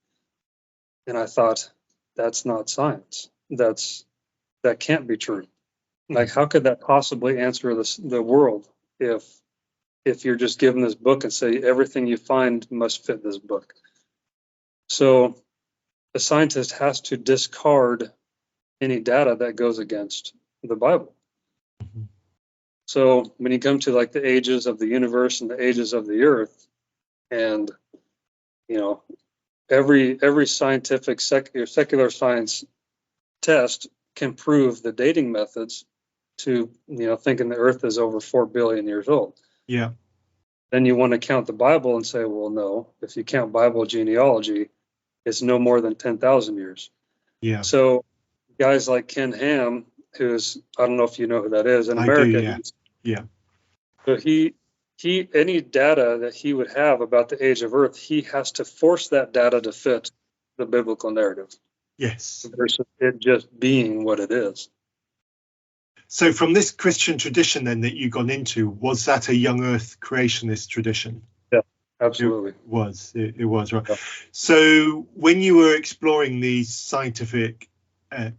And I thought, that's not science. That can't be true. Like, how could that possibly answer the world if you're just given this book and say everything you find must fit this book? So the scientist has to discard any data that goes against the Bible. Mm-hmm. So when you come to like the ages of the universe and the ages of the earth, and every scientific secular science test can prove the dating methods to thinking the earth is over 4 billion years old. Yeah. Then you want to count the Bible and say, well, no, if you count Bible genealogy, it's no more than 10,000 years. Yeah. So guys like Ken Ham, who's, I don't know if you know who that is, in America. I do, yeah. So he any data that he would have about the age of Earth, he has to force that data to fit the biblical narrative. Yes. Versus it just being what it is. So from this Christian tradition then that you've gone into, was that a young Earth creationist tradition? Yeah, absolutely. It was, right. Yeah. So when you were exploring these scientific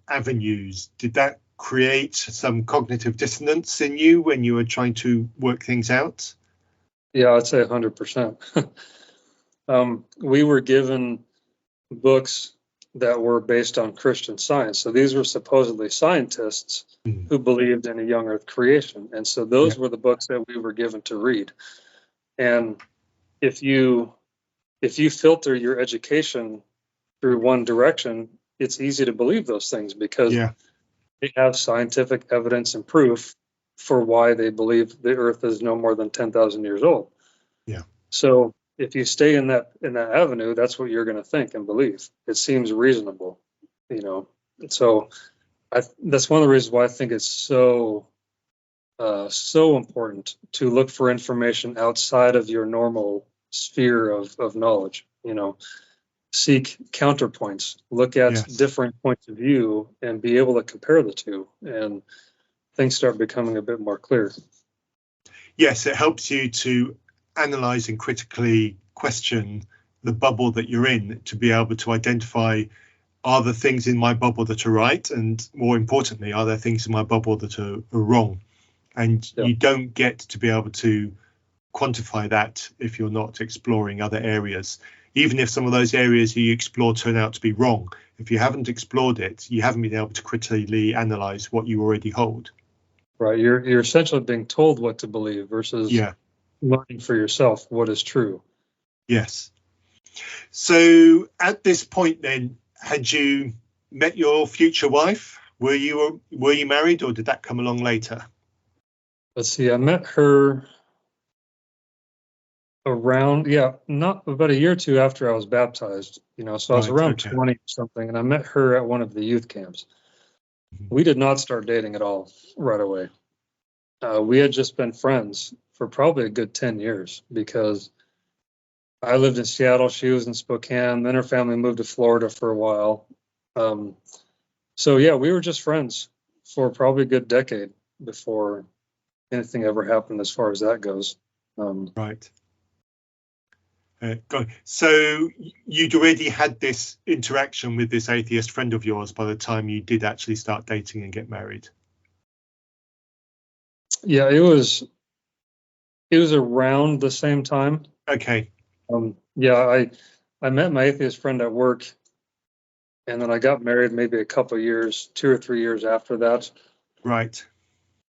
avenues, did that create some cognitive dissonance in you when you were trying to work things out? Yeah, I'd say 100%. We were given books that were based on Christian science. So these were supposedly scientists who believed in a young Earth creation. And so those were the books that we were given to read. And if you filter your education through one direction, it's easy to believe those things because they have scientific evidence and proof for why they believe the Earth is no more than 10,000 years old. Yeah. So if you stay in that avenue, that's what you're going to think and believe. It seems reasonable, So that's one of the reasons why I think it's so important to look for information outside of your normal sphere of knowledge. Seek counterpoints, look at different points of view, and be able to compare the two, and things start becoming a bit more clear. Yes, it helps you to analyze and critically question the bubble that you're in to be able to identify are the things in my bubble that are right? And more importantly, are there things in my bubble that are wrong? And you don't get to be able to quantify that if you're not exploring other areas. Even if some of those areas you explore turn out to be wrong, if you haven't explored it, you haven't been able to critically analyze what you already hold. Right. You're essentially being told what to believe versus learning for yourself what is true. Yes. So at this point then, had you met your future wife? Were you married, or did that come along later? Let's see, I met her around, not about a year or two after I was baptized, so I was around 20 or something, and I met her at one of the youth camps. We did not start dating at all right away. We had just been friends for probably a good 10 years because I lived in Seattle, she was in Spokane, then her family moved to Florida for a while. We were just friends for probably a good decade before anything ever happened as far as that goes. Right. So you'd already had this interaction with this atheist friend of yours by the time you did actually start dating and get married? Yeah, it was around the same time. Okay. I met my atheist friend at work, and then I got married maybe a couple of years, 2 or 3 years after that. Right.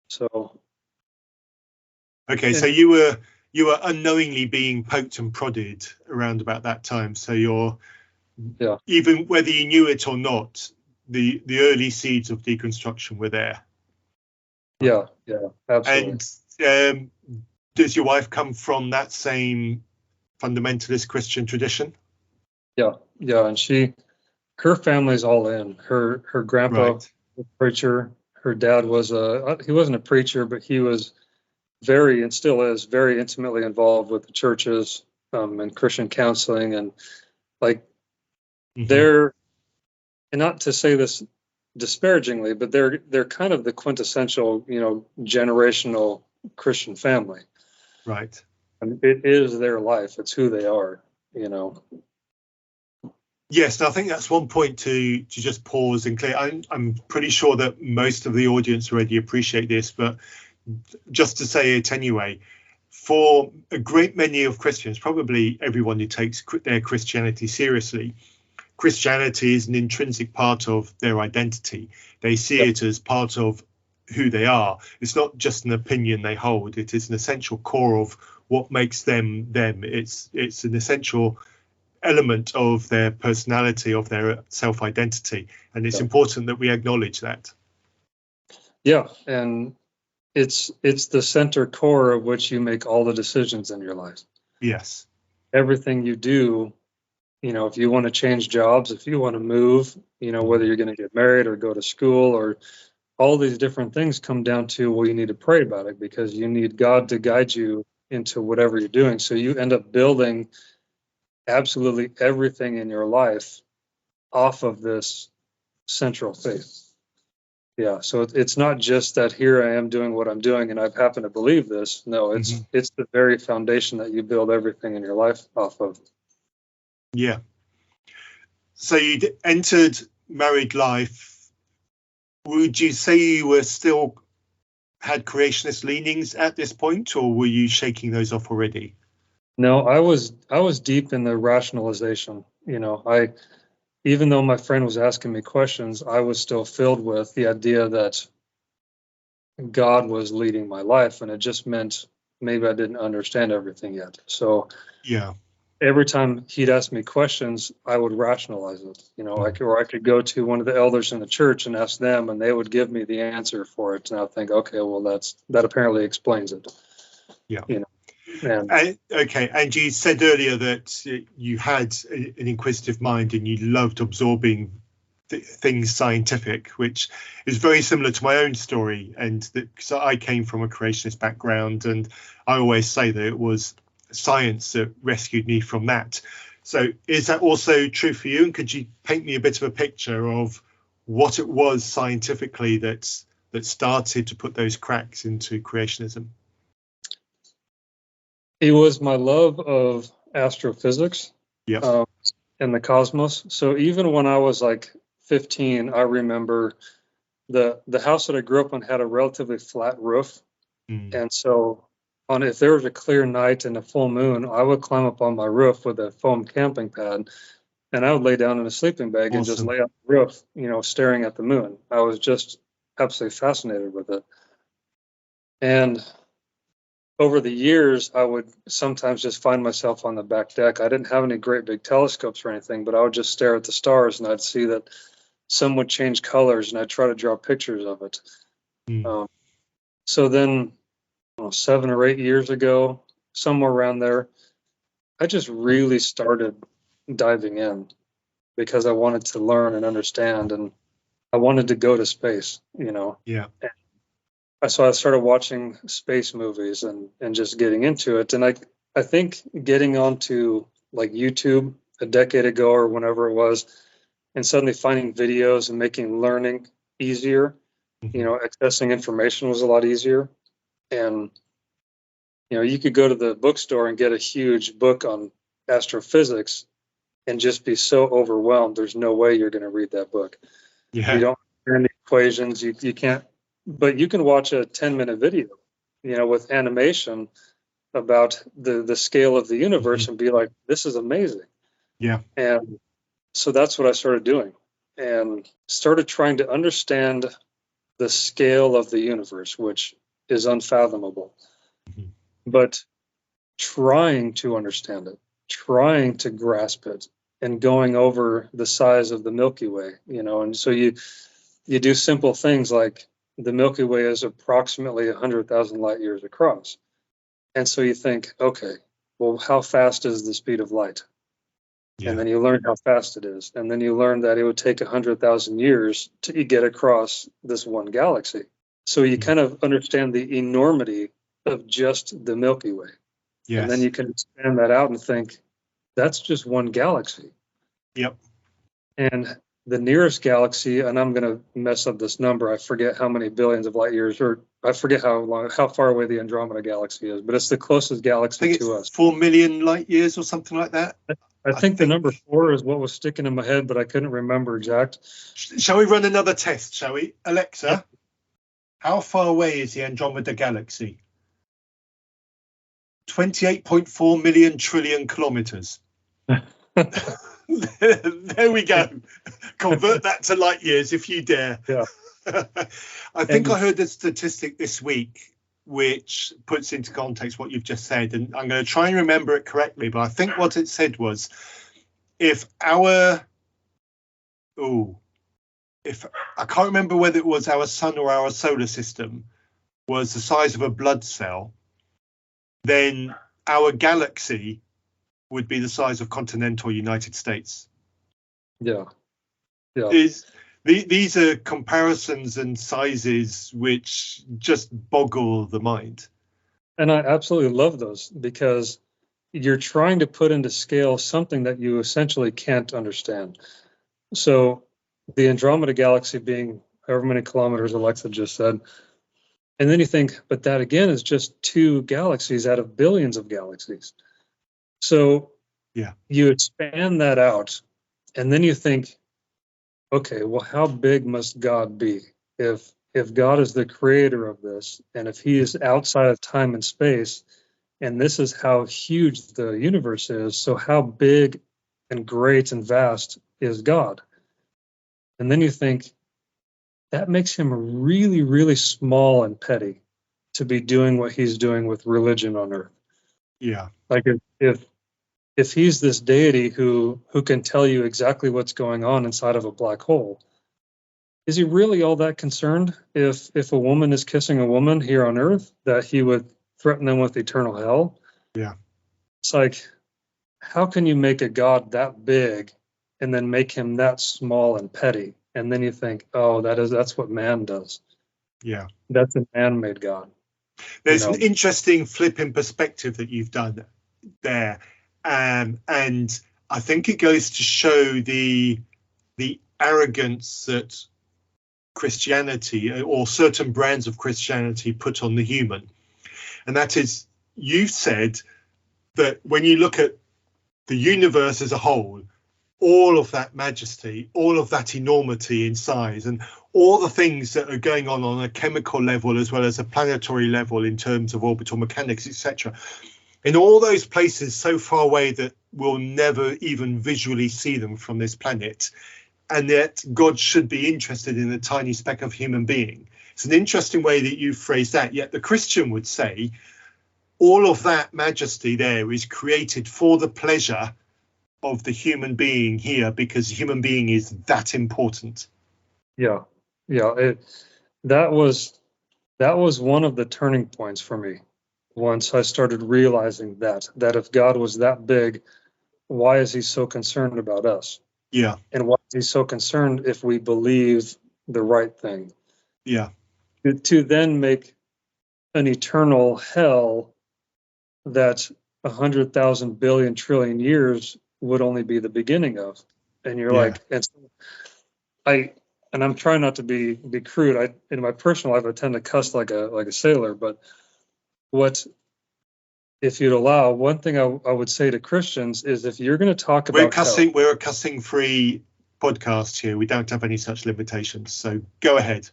So. Okay, so you were unknowingly being poked and prodded around about that time. So even whether you knew it or not, the early seeds of deconstruction were there. Yeah, absolutely. And does your wife come from that same fundamentalist Christian tradition? Yeah, and her family's all in. Her grandpa was a preacher. Her dad he wasn't a preacher, but he was very, and still is, very intimately involved with the churches and Christian counseling, and they're, and not to say this disparagingly, but they're kind of the quintessential, generational Christian family. Right. And it is their life. It's who they are, Yes, I think that's one point to just pause and clear. I'm pretty sure that most of the audience already appreciate this, but just to say it anyway, for a great many of Christians, probably everyone who takes their Christianity seriously, Christianity is an intrinsic part of their identity. They see it as part of who they are. It's not just an opinion they hold. It is an essential core of what makes them them. It's an essential element of their personality, of their self-identity, and it's important that we acknowledge that. Yeah, and it's the center core of which you make all the decisions in your life. Yes. Everything you do, if you want to change jobs, if you want to move, whether you're going to get married or go to school, or all these different things come down to, well, you need to pray about it because you need God to guide you into whatever you're doing. So you end up building absolutely everything in your life off of this central faith. Yeah, so it's not just that here I am doing what I'm doing and I've happened to believe this. No, it's the very foundation that you build everything in your life off of. Yeah. So you entered married life. Would you say you were still had creationist leanings at this point, or were you shaking those off already? No, I was deep in the rationalization. Even though my friend was asking me questions, I was still filled with the idea that God was leading my life, and it just meant maybe I didn't understand everything yet. So every time he'd ask me questions, I would rationalize it. I could go to one of the elders in the church and ask them, and they would give me the answer for it. And I'll think, okay, well, that apparently explains it. Yeah. And you said earlier that you had an inquisitive mind and you loved absorbing things scientific, which is very similar to my own story. And so I came from a creationist background, and I always say that it was science that rescued me from that. So is that also true for you? And could you paint me a bit of a picture of what it was scientifically that started to put those cracks into creationism? It was my love of astrophysics and the cosmos. So even when I was 15, I remember the house that I grew up on had a relatively flat roof. And so if there was a clear night and a full moon, I would climb up on my roof with a foam camping pad, and I would lay down in a sleeping bag and just lay on the roof, staring at the moon. I was just absolutely fascinated with it. And over the years, I would sometimes just find myself on the back deck. I didn't have any great big telescopes or anything, but I would just stare at the stars, and I'd see that some would change colors, and I'd try to draw pictures of it. So then 7 or 8 years ago, somewhere around there, I just really started diving in because I wanted to learn and understand, and I wanted to go to space, Yeah. So I started watching space movies and just getting into it. And I think getting onto like YouTube a decade ago or whenever it was, and suddenly finding videos and making learning easier, accessing information was a lot easier. And, you could go to the bookstore and get a huge book on astrophysics and just be so overwhelmed. There's no way you're going to read that book. Yeah. You don't learn the equations. You can't. But you can watch a 10-minute video, with animation about the scale of the universe and be like, this is amazing. Yeah. And so that's what I started doing and started trying to understand the scale of the universe, which is unfathomable. But trying to understand it, trying to grasp it, and going over the size of the Milky Way, and so you do simple things like, the Milky Way is approximately 100,000 light years across. And so you think, okay, well, how fast is the speed of light? Yeah. And then you learn how fast it is. And then you learn that it would take 100,000 years to get across this one galaxy. So you kind of understand the enormity of just the Milky Way. Yes. And then you can expand that out and think, that's just one galaxy. Yep. And the nearest galaxy, and I'm going to mess up this number, I forget how many billions of light years, or I forget how far away the Andromeda galaxy is, but it's the closest galaxy to us. 4 million light years or something like that. I think the number 4 is what was sticking in my head, but I couldn't remember exact. Shall we run another test, shall we? Alexa, how far away is the Andromeda galaxy? 28.4 million trillion kilometers. There we go. Convert that to light years if you dare. Yeah. I think I heard a statistic this week which puts into context what you've just said, and I'm going to try and remember it correctly, but I think what it said was if I can't remember whether it was our sun or our solar system was the size of a blood cell, then our galaxy would be the size of continental United States. Yeah. These are comparisons and sizes which just boggle the mind. And I absolutely love those because you're trying to put into scale something that you essentially can't understand. So the Andromeda galaxy being however many kilometers Alexa just said, and then you think, but that again is just 2 galaxies out of billions of galaxies. So you expand that out, and then you think, okay, well, how big must God be? If God is the creator of this, and if he is outside of time and space, and this is how huge the universe is, so how big and great and vast is God? And then you think, that makes him really, really small and petty to be doing what he's doing with religion on earth. Yeah. Like if he's this deity who can tell you exactly what's going on inside of a black hole, is he really all that concerned if a woman is kissing a woman here on earth that he would threaten them with eternal hell? Yeah. It's like, how can you make a God that big and then make him that small and petty? And then you think, oh, that's what man does. Yeah. That's a man-made God. There's an interesting flip in perspective that you've done there. And I think it goes to show the arrogance that Christianity or certain brands of Christianity put on the human. And that is, you've said that when you look at the universe as a whole, all of that majesty, all of that enormity in size, and all the things that are going on a chemical level as well as a planetary level in terms of orbital mechanics, etc. In all those places so far away that we'll never even visually see them from this planet, and yet God should be interested in a tiny speck of human being. It's an interesting way that you phrase that, yet the Christian would say all of that majesty there is created for the pleasure of the human being here, because the human being is that important. Yeah. That was one of the turning points for me. Once I started realizing that if God was that big, why is he so concerned about us? Yeah. And why is he so concerned if we believe the right thing? Yeah. To then make an eternal hell that 100,000 billion trillion years would only be the beginning of. And you're like, and so I'm trying not to be crude. In my personal life, I tend to cuss like a sailor, but if you'd allow, one thing I would say to Christians is, if you're going to talk about we're a cussing free podcast here. We don't have any such limitations. So go ahead.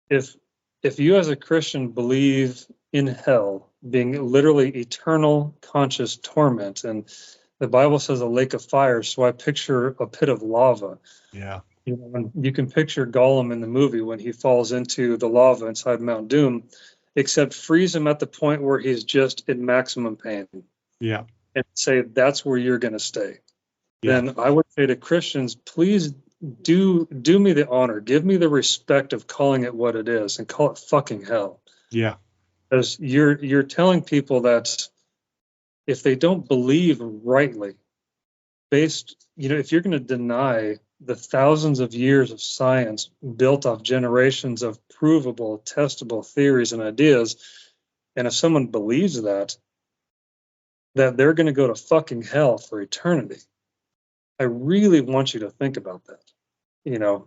If you as a Christian believe in hell being literally eternal conscious torment, and the Bible says a lake of fire, so I picture a pit of lava. Yeah. You can picture Gollum in the movie when he falls into the lava inside Mount Doom, except freeze him at the point where he's just in maximum pain. Yeah. And say that's where you're going to stay. Yeah. Then I would say to Christians, please do me the honor, give me the respect of calling it what it is, and call it fucking hell. Yeah. Because you're telling people that if they don't believe rightly, if you're going to deny the thousands of years of science built off generations of provable, testable theories and ideas, and if someone believes that they're going to go to fucking hell for eternity, I really want you to think about that,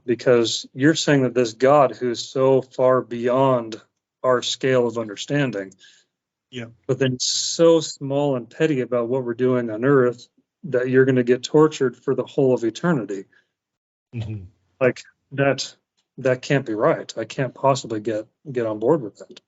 because you're saying that this God who's so far beyond our scale of understanding, but then so small and petty about what we're doing on earth, that you're going to get tortured for the whole of eternity. Mm-hmm. Like that can't be right. I can't possibly get on board with that.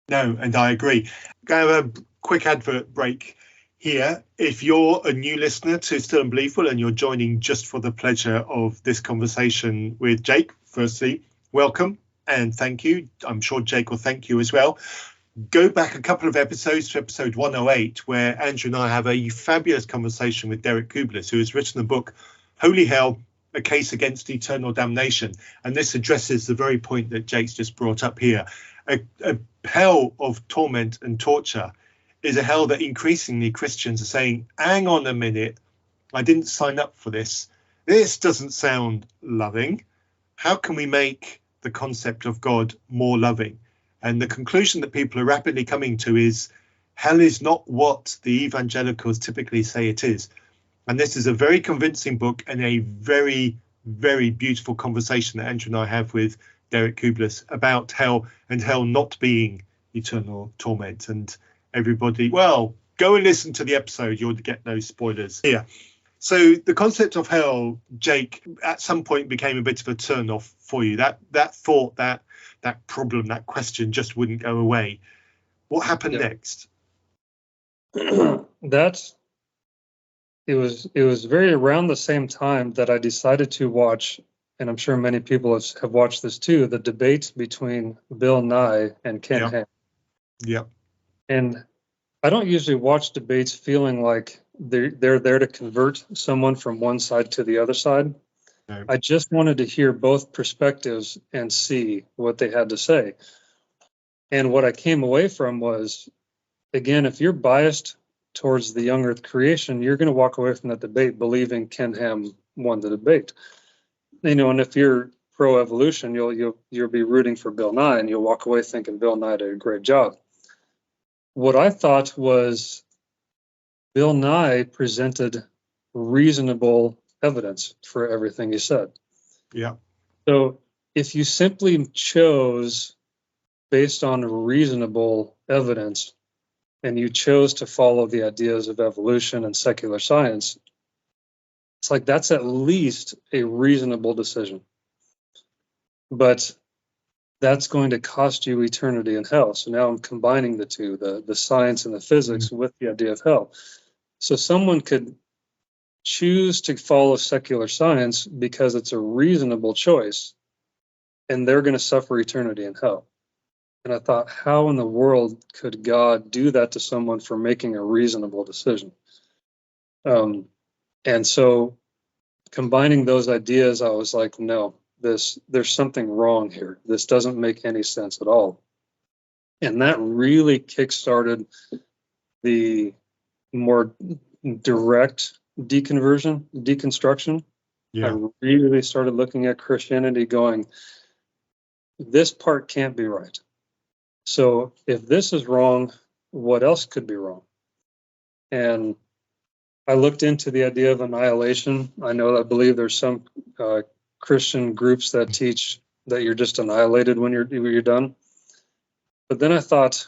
No, and I agree. Go have a quick advert break here. If you're a new listener to Still Unbelievable and you're joining just for the pleasure of this conversation with Jake, firstly, welcome and thank you. I'm sure Jake will thank you as well. Go back a couple of episodes to episode 108, where Andrew and I have a fabulous conversation with Derek Kublis, who has written the book Holy Hell, A Case Against Eternal Damnation. And this addresses the very point that Jake's just brought up here. A hell of torment and torture is a hell that increasingly Christians are saying, hang on a minute, I didn't sign up for this. This doesn't sound loving. How can we make the concept of God more loving? And the conclusion that people are rapidly coming to is hell is not what the evangelicals typically say it is. And this is a very convincing book and a very, very beautiful conversation that Andrew and I have with Derek Kublis about hell, and hell not being eternal torment. And everybody, well, go and listen to the episode. You'll get no spoilers here. So the concept of hell, Jake, at some point became a bit of a turn off for you. That thought, that problem, that question just wouldn't go away. What happened next? It was very around the same time that I decided to watch, and I'm sure many people have watched this too, the debate between Bill Nye and Ken Ham. Yeah. And I don't usually watch debates feeling like they're there to convert someone from one side to the other side. No. I just wanted to hear both perspectives and see what they had to say. And what I came away from was, again, if you're biased towards the young earth creation, you're going to walk away from that debate believing Ken Ham won the debate. And if you're pro-evolution, you'll be rooting for Bill Nye, and you'll walk away thinking Bill Nye did a great job. What I thought was Bill Nye presented reasonable evidence for everything he said. Yeah. So if you simply chose based on reasonable evidence, and you chose to follow the ideas of evolution and secular science, It's like that's at least a reasonable decision. But that's going to cost you eternity in hell. So now I'm combining the two, the science and the physics with the idea of hell. So someone could choose to follow secular science because it's a reasonable choice, and they're going to suffer eternity in hell. And I thought, how in the world could God do that to someone for making a reasonable decision? And so combining those ideas, I was like, no, there's something wrong here. This doesn't make any sense at all. And that really kickstarted the more direct deconstruction. Yeah. I really started looking at Christianity going, this part can't be right. So if this is wrong, what else could be wrong? And I looked into the idea of annihilation. I believe there's some Christian groups that teach that you're just annihilated when you're done. But then I thought,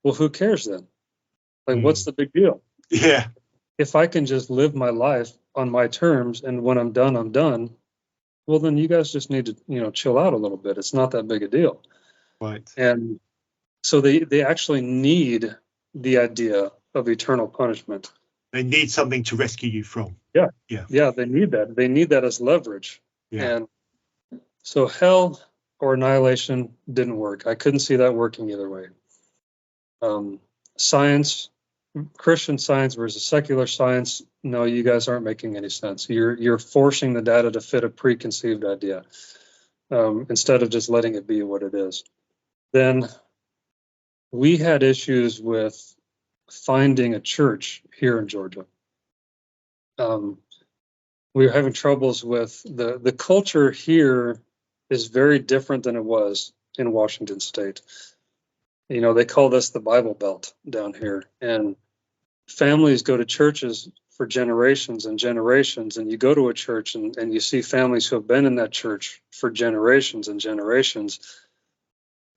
well, who cares then? Like, what's the big deal? Yeah. If I can just live my life on my terms, and when I'm done, I'm done. Well, then you guys just need to, chill out a little bit. It's not that big a deal. Right. And so they actually need the idea of eternal punishment. They need something to rescue you from. Yeah. Yeah. Yeah, they need that. They need that as leverage. Yeah. And so hell or annihilation didn't work. I couldn't see that working either way. Science, Christian science versus secular science, no, you guys aren't making any sense. You're forcing the data to fit a preconceived idea instead of just letting it be what it is. Then we had issues with finding a church here in Georgia. We were having troubles with the culture here is very different than it was in Washington State. They call this the Bible Belt down here, and families go to churches for generations and generations, and you go to a church and you see families who have been in that church for generations and generations,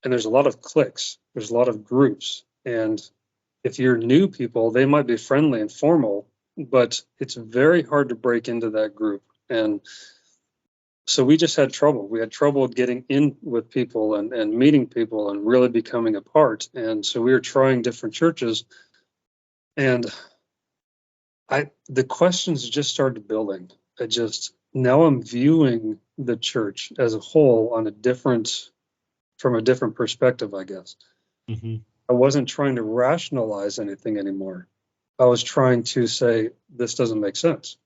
and there's a lot of cliques, there's a lot of groups, and if you're new people, they might be friendly and formal, but it's very hard to break into that group. And so we just had trouble. We had trouble getting in with people and meeting people and really becoming a part. And so we were trying different churches, and the questions just started building. Now I'm viewing the church as a whole from a different perspective, I guess. Mm-hmm. I wasn't trying to rationalize anything anymore. I was trying to say, this doesn't make sense.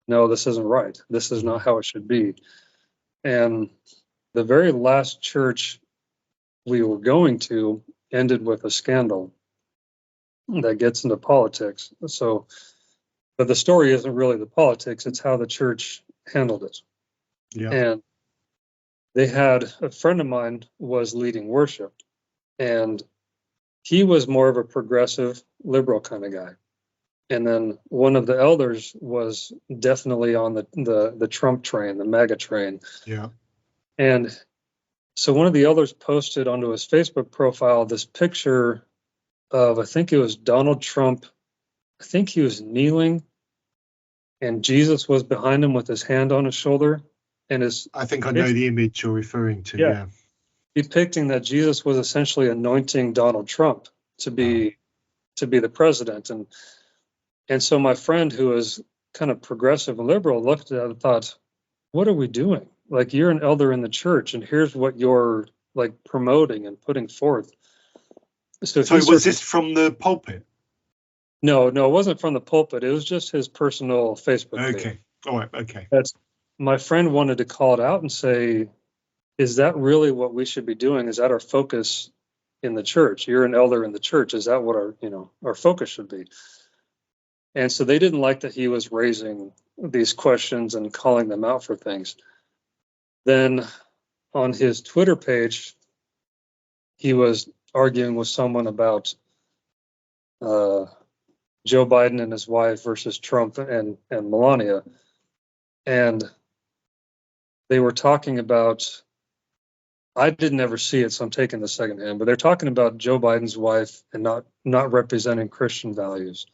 No, this isn't right. This is not how it should be. And the very last church we were going to ended with a scandal that gets into politics. So, but the story isn't really the politics, it's how the church handled it. Yeah. And they had a friend of mine was leading worship, and he was more of a progressive liberal kind of guy. And then one of the elders was definitely on the Trump train, the MAGA train. Yeah. And so one of the elders posted onto his Facebook profile this picture of, I think it was Donald Trump. I think he was kneeling, and Jesus was behind him with his hand on his shoulder. And I think I know the image you're referring to. Yeah. Depicting that Jesus was essentially anointing Donald Trump to be the president. And so my friend, who is kind of progressive and liberal, looked at it and thought, what are we doing? Like, you're an elder in the church, and here's what you're like promoting and putting forth. So was this from the pulpit? No, it wasn't from the pulpit. It was just his personal Facebook page. Okay. All right. Okay. My friend wanted to call it out and say, is that really what we should be doing? Is that our focus in the church? You're an elder in the church. Is that what our focus should be? And so they didn't like that he was raising these questions and calling them out for things. Then on his Twitter page, he was arguing with someone about Joe Biden and his wife versus Trump and Melania. And they were talking about, I didn't ever see it, so I'm taking the second hand, but they're talking about Joe Biden's wife and not representing Christian values.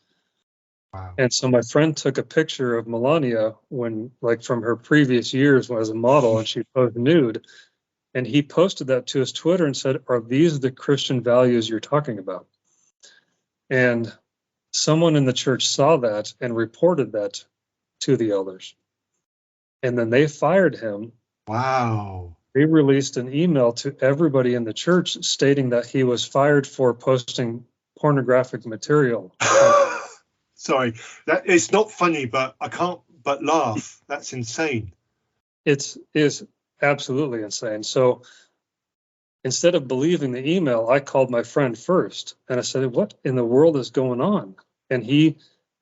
Wow. And so my friend took a picture of Melania when, like, from her previous years as a model, and she posed nude. And he posted that to his Twitter and said, "Are these the Christian values you're talking about?" And someone in the church saw that and reported that to the elders. And then they fired him. Wow. They released an email to everybody in the church stating that he was fired for posting pornographic material. Sorry, that it's not funny, but I can't but laugh. That's insane. It is absolutely insane. So instead of believing the email, I called my friend first and I said, "What in the world is going on?" And he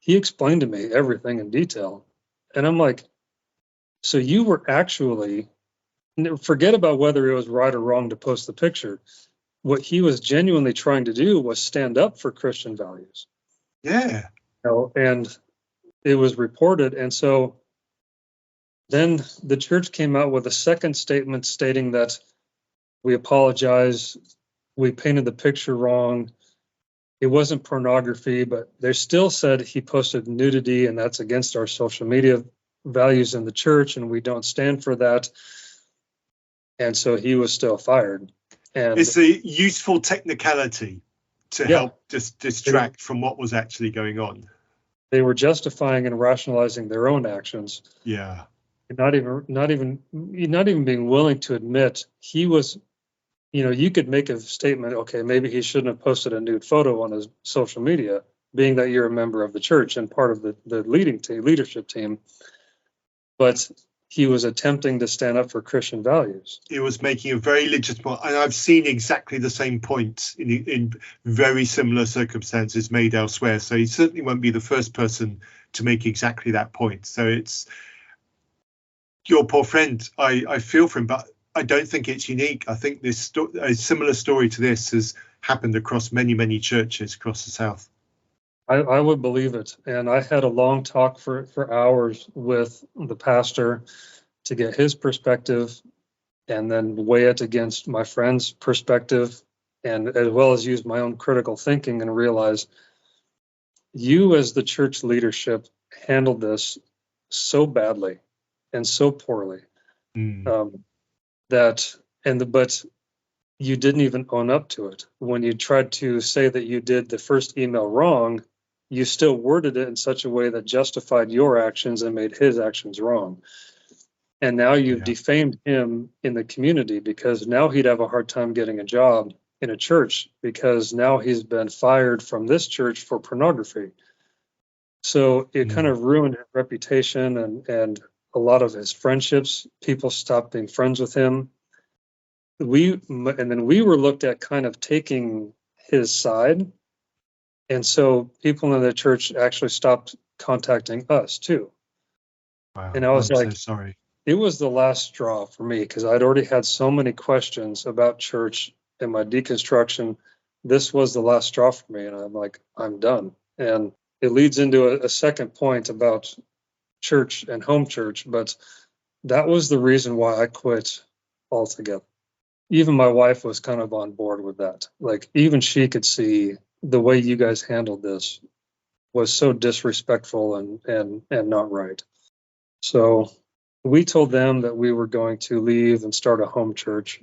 explained to me everything in detail. And I'm like, "So you were actually, forget about whether it was right or wrong to post the picture. What he was genuinely trying to do was stand up for Christian values." Yeah. You know, and it was reported. And so then the church came out with a second statement stating that we apologize, we painted the picture wrong, it wasn't pornography, but they still said he posted nudity and that's against our social media values in the church and we don't stand for that. And so he was still fired. And it's a useful technicality to help just distract from what was actually going on. They were justifying and rationalizing their own actions. Yeah. Not even being willing to admit he was, you know, you could make a statement, okay, maybe he shouldn't have posted a nude photo on his social media, being that you're a member of the church and part of the leadership team. But he was attempting to stand up for Christian values. He was making a very legitimate, and I've seen exactly the same points in very similar circumstances made elsewhere. So he certainly won't be the first person to make exactly that point. So it's your poor friend. I feel for him, but I don't think it's unique. I think this a similar story to this has happened across many churches across the South. I would believe it. And I had a long talk for hours with the pastor to get his perspective and then weigh it against my friend's perspective, and as well as use my own critical thinking and realize you as the church leadership handled this so badly and so poorly but you didn't even own up to it. When you tried to say that you did the first email wrong, you still worded it in such a way that justified your actions and made his actions wrong. And now you've defamed him in the community, because now he'd have a hard time getting a job in a church because now he's been fired from this church for pornography. So it kind of ruined his reputation and a lot of his friendships. People stopped being friends with him. And then we were looked at kind of taking his side. And so people in the church actually stopped contacting us too. Wow. And I was I'm like, so sorry. It was the last straw for me, because I'd already had so many questions about church and my deconstruction. This was the last straw for me. And I'm like, I'm done. And it leads into a second point about church and home church. But that was the reason why I quit altogether. Even my wife was kind of on board with that. Like, even she could see the way you guys handled this was so disrespectful and not right. So we told them that we were going to leave and start a home church,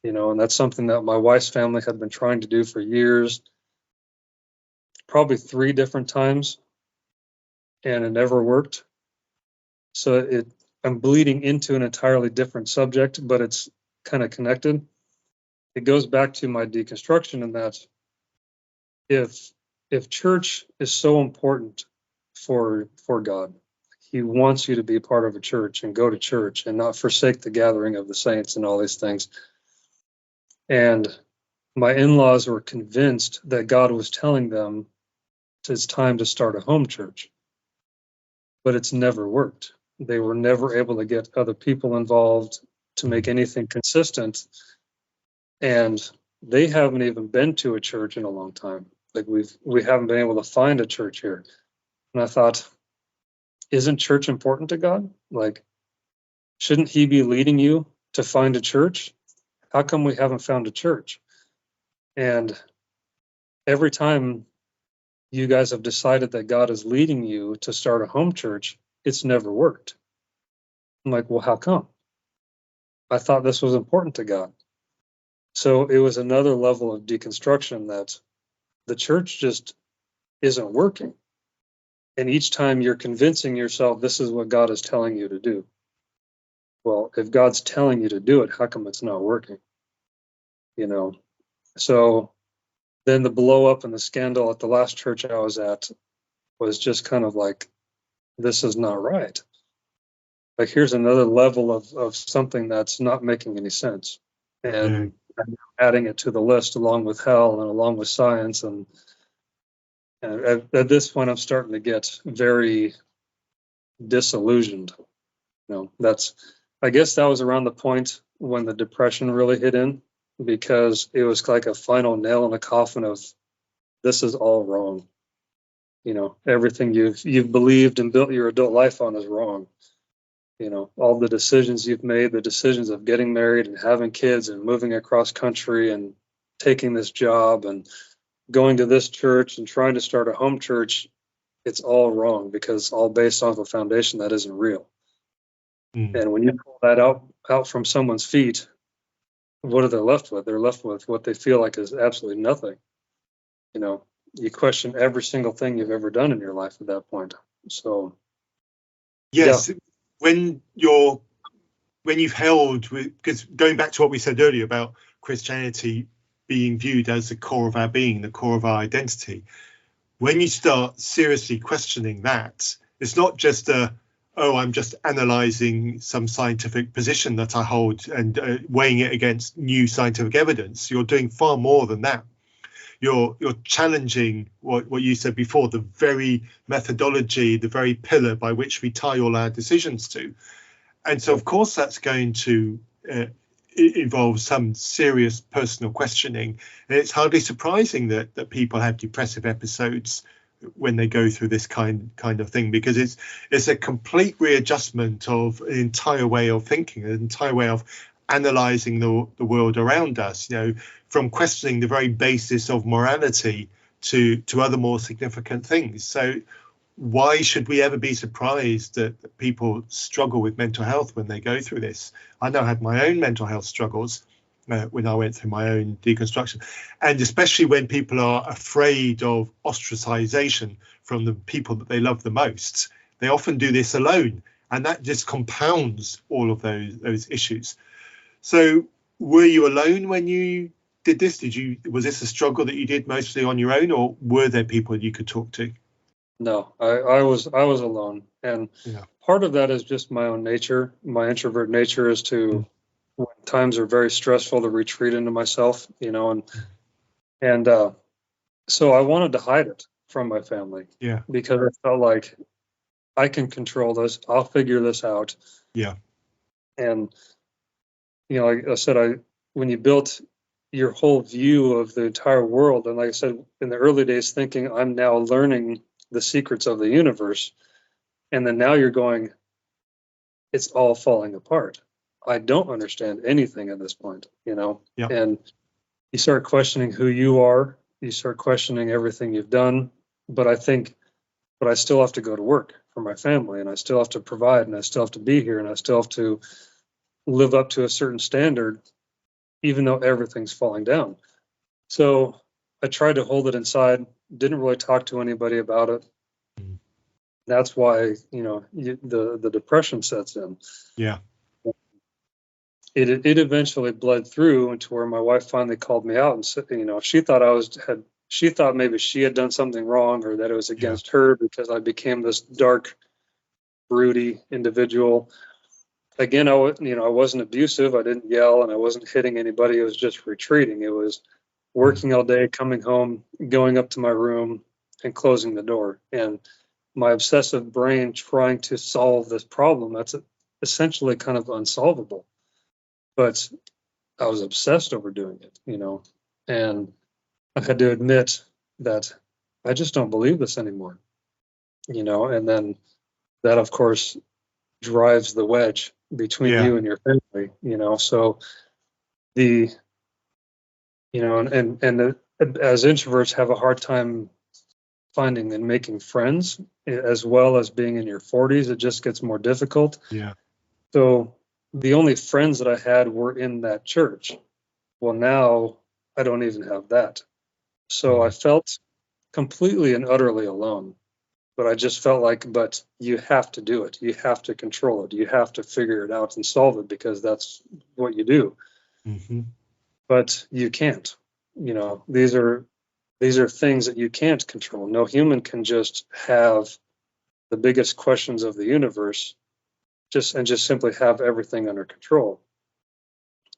you know, and that's something that my wife's family had been trying to do for years, probably 3 different times, and it never worked. So I'm bleeding into an entirely different subject, but it's kind of connected. It goes back to my deconstruction in that if church is so important for God, he wants you to be part of a church and go to church and not forsake the gathering of the saints and all these things. And my in-laws were convinced that God was telling them it's time to start a home church, but it's never worked. They were never able to get other people involved to make anything consistent. And they haven't even been to a church in a long time. Like we haven't been able to find a church here. And I thought, isn't church important to God? Like, shouldn't he be leading you to find a church? How come we haven't found a church? And every time you guys have decided that God is leading you to start a home church. It's never worked. I'm like, well, how come? I thought this was important to God. So it was another level of deconstruction that the church just isn't working. And each time you're convincing yourself this is what God is telling you to do. Well, if God's telling you to do it, how come it's not working? You know, so then the blow up and the scandal at the last church I was at was just kind of like, this is not right. Like, here's another level of something that's not making any sense. And I'm adding it to the list along with hell and along with science. And at this point, I'm starting to get very disillusioned. I guess that was around the point when the depression really hit in, because it was like a final nail in the coffin of, this is all wrong. Everything you've believed and built your adult life on is wrong. All the decisions you've made, the decisions of getting married and having kids and moving across country and taking this job and going to this church and trying to start a home church, it's all wrong, because it's all based off a foundation that isn't real. And when you pull that out from someone's feet, what are they left with? They're left with what they feel like is absolutely nothing. You question every single thing you've ever done in your life at that point. So yes, yeah. When you've held, because going back to what we said earlier about Christianity being viewed as the core of our being, the core of our identity, when you start seriously questioning that, it's not just I'm just analyzing some scientific position that I hold and weighing it against new scientific evidence. You're doing far more than that. You're challenging what you said before, the very methodology, the very pillar by which we tie all our decisions to. And so, of course, that's going to involve some serious personal questioning. And it's hardly surprising that people have depressive episodes when they go through this kind of thing, because it's a complete readjustment of an entire way of thinking, an entire way of analyzing the world around us, from questioning the very basis of morality to other more significant things. So why should we ever be surprised that people struggle with mental health when they go through this? I now had my own mental health struggles when I went through my own deconstruction, and especially when people are afraid of ostracization from the people that they love the most. They often do this alone, and that just compounds all of those issues. So were you alone when you did this? Was this a struggle that you did mostly on your own, or were there people you could talk to? No, I was alone. And part of that is just my own nature. My introvert nature is to, when times are very stressful, to retreat into myself, and so I wanted to hide it from my family. Yeah. Because I felt like I can control this. I'll figure this out. Yeah. And like I said, when you built your whole view of the entire world, and like I said, in the early days, thinking I'm now learning the secrets of the universe, and then now you're going, it's all falling apart. I don't understand anything at this point, and you start questioning who you are. You start questioning everything you've done. But I still have to go to work for my family, and I still have to provide, and I still have to be here, and I still have to live up to a certain standard, even though everything's falling down. So I tried to hold it inside, didn't really talk to anybody about it. That's why, the depression sets in. Yeah. It eventually bled through into where my wife finally called me out and said, she thought maybe she had done something wrong, or that it was against her because I became this dark, broody individual. Again, I wasn't abusive. I didn't yell, and I wasn't hitting anybody. It was just retreating. It was working all day, coming home, going up to my room and closing the door. And my obsessive brain trying to solve this problem that's essentially kind of unsolvable. But I was obsessed over doing it, and I had to admit that I just don't believe this anymore, and then that, of course, drives the wedge between you and your family, so as introverts have a hard time finding and making friends, as well as being in your 40s. It just gets more difficult. Yeah. So the only friends that I had were in that church. Well, now I don't even have that. So I felt completely and utterly alone. But I just felt like, but you have to do it. You have to control it. You have to figure it out and solve it, because that's what you do. Mm-hmm. But you can't. These are things that you can't control. No human can just have the biggest questions of the universe just simply have everything under control.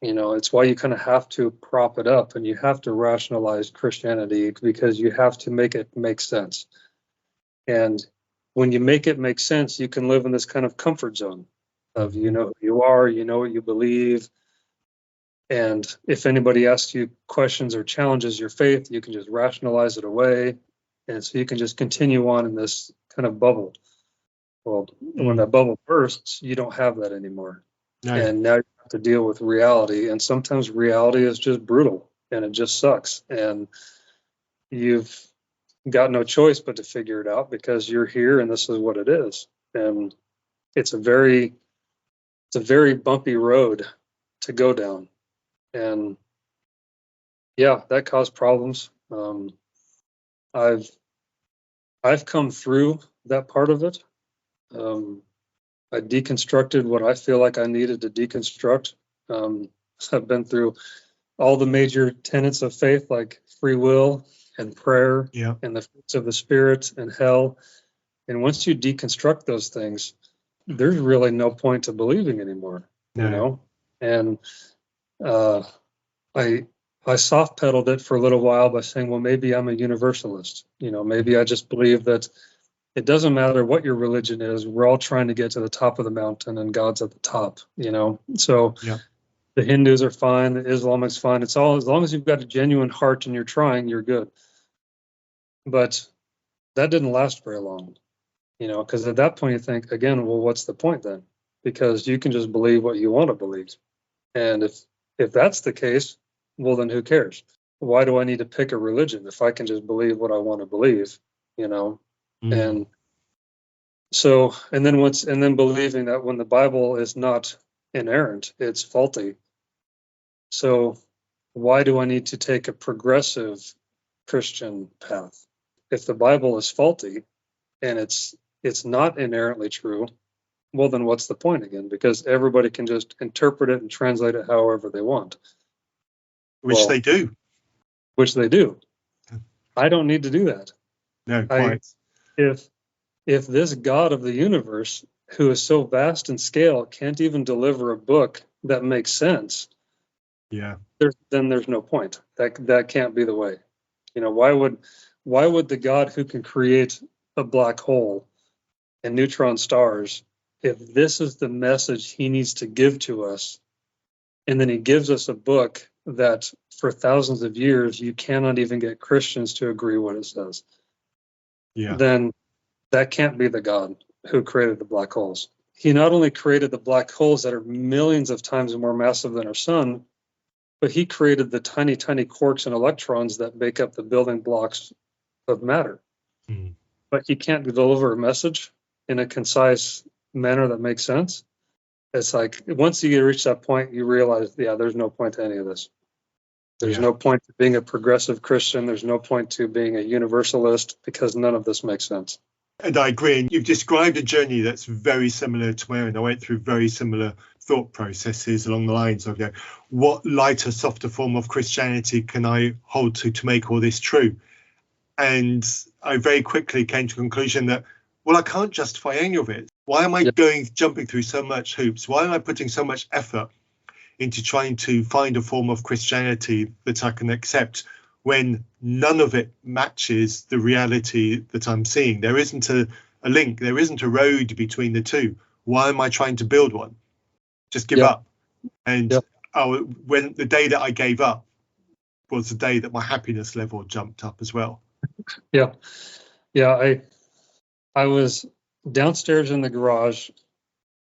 It's why you kind of have to prop it up, and you have to rationalize Christianity, because you have to make it make sense. And when you make it make sense, you can live in this kind of comfort zone of, you know who you are, you know what you believe. And if anybody asks you questions or challenges your faith, you can just rationalize it away. And so you can just continue on in this kind of bubble. Well, when that bubble bursts, you don't have that anymore. No. And now you have to deal with reality. And sometimes reality is just brutal and it just sucks. And you've got no choice but to figure it out, because you're here and this is what it is. And it's a very bumpy road to go down. And yeah, that caused problems. I've come through that part of it. I deconstructed what I feel like I needed to deconstruct. I've been through all the major tenets of faith, like free will and prayer, and the fruits of the spirit and hell. And once you deconstruct those things, there's really no point to believing anymore. And I soft pedaled it for a little while by saying, well, maybe I'm a universalist. Maybe I just believe that it doesn't matter what your religion is. We're all trying to get to the top of the mountain, and God's at the top. So the Hindus are fine, the Islamics fine. It's all, as long as you've got a genuine heart and you're trying, you're good. But that didn't last very long, because at that point you think again, well, what's the point then? Because you can just believe what you want to believe. And if that's the case, well, then who cares? Why do I need to pick a religion if I can just believe what I want to believe? And so, and then believing that when the Bible is not inerrant, it's faulty. So why do I need to take a progressive Christian path? If the Bible is faulty and it's not inherently true, well, then what's the point again? Because everybody can just interpret it and translate it however they want. Which they do. I don't need to do that. No, quite. If this God of the universe, who is so vast in scale, can't even deliver a book that makes sense, then there's no point. That can't be the way. Why would the God who can create a black hole and neutron stars, if this is the message he needs to give to us, and then he gives us a book that for thousands of years you cannot even get Christians to agree what it says, then that can't be the God who created the black holes. He not only created the black holes that are millions of times more massive than our sun, but he created the tiny, tiny quarks and electrons that make up the building blocks of matter. But he can't deliver a message in a concise manner that makes sense. It's like, once you reach that point, you realize, there's no point to any of this. There's no point to being a progressive Christian. There's no point to being a universalist, because none of this makes sense. And I agree. And you've described a journey that's very similar to mine. I went through very similar thought processes along the lines of, what lighter, softer form of Christianity can I hold to make all this true? And I very quickly came to the conclusion that, well, I can't justify any of it. Why am I jumping through so much hoops? Why am I putting so much effort into trying to find a form of Christianity that I can accept when none of it matches the reality that I'm seeing? There isn't a link. There isn't a road between the two. Why am I trying to build one? Just give up. And when the day that I gave up was the day that my happiness level jumped up as well. I was downstairs in the garage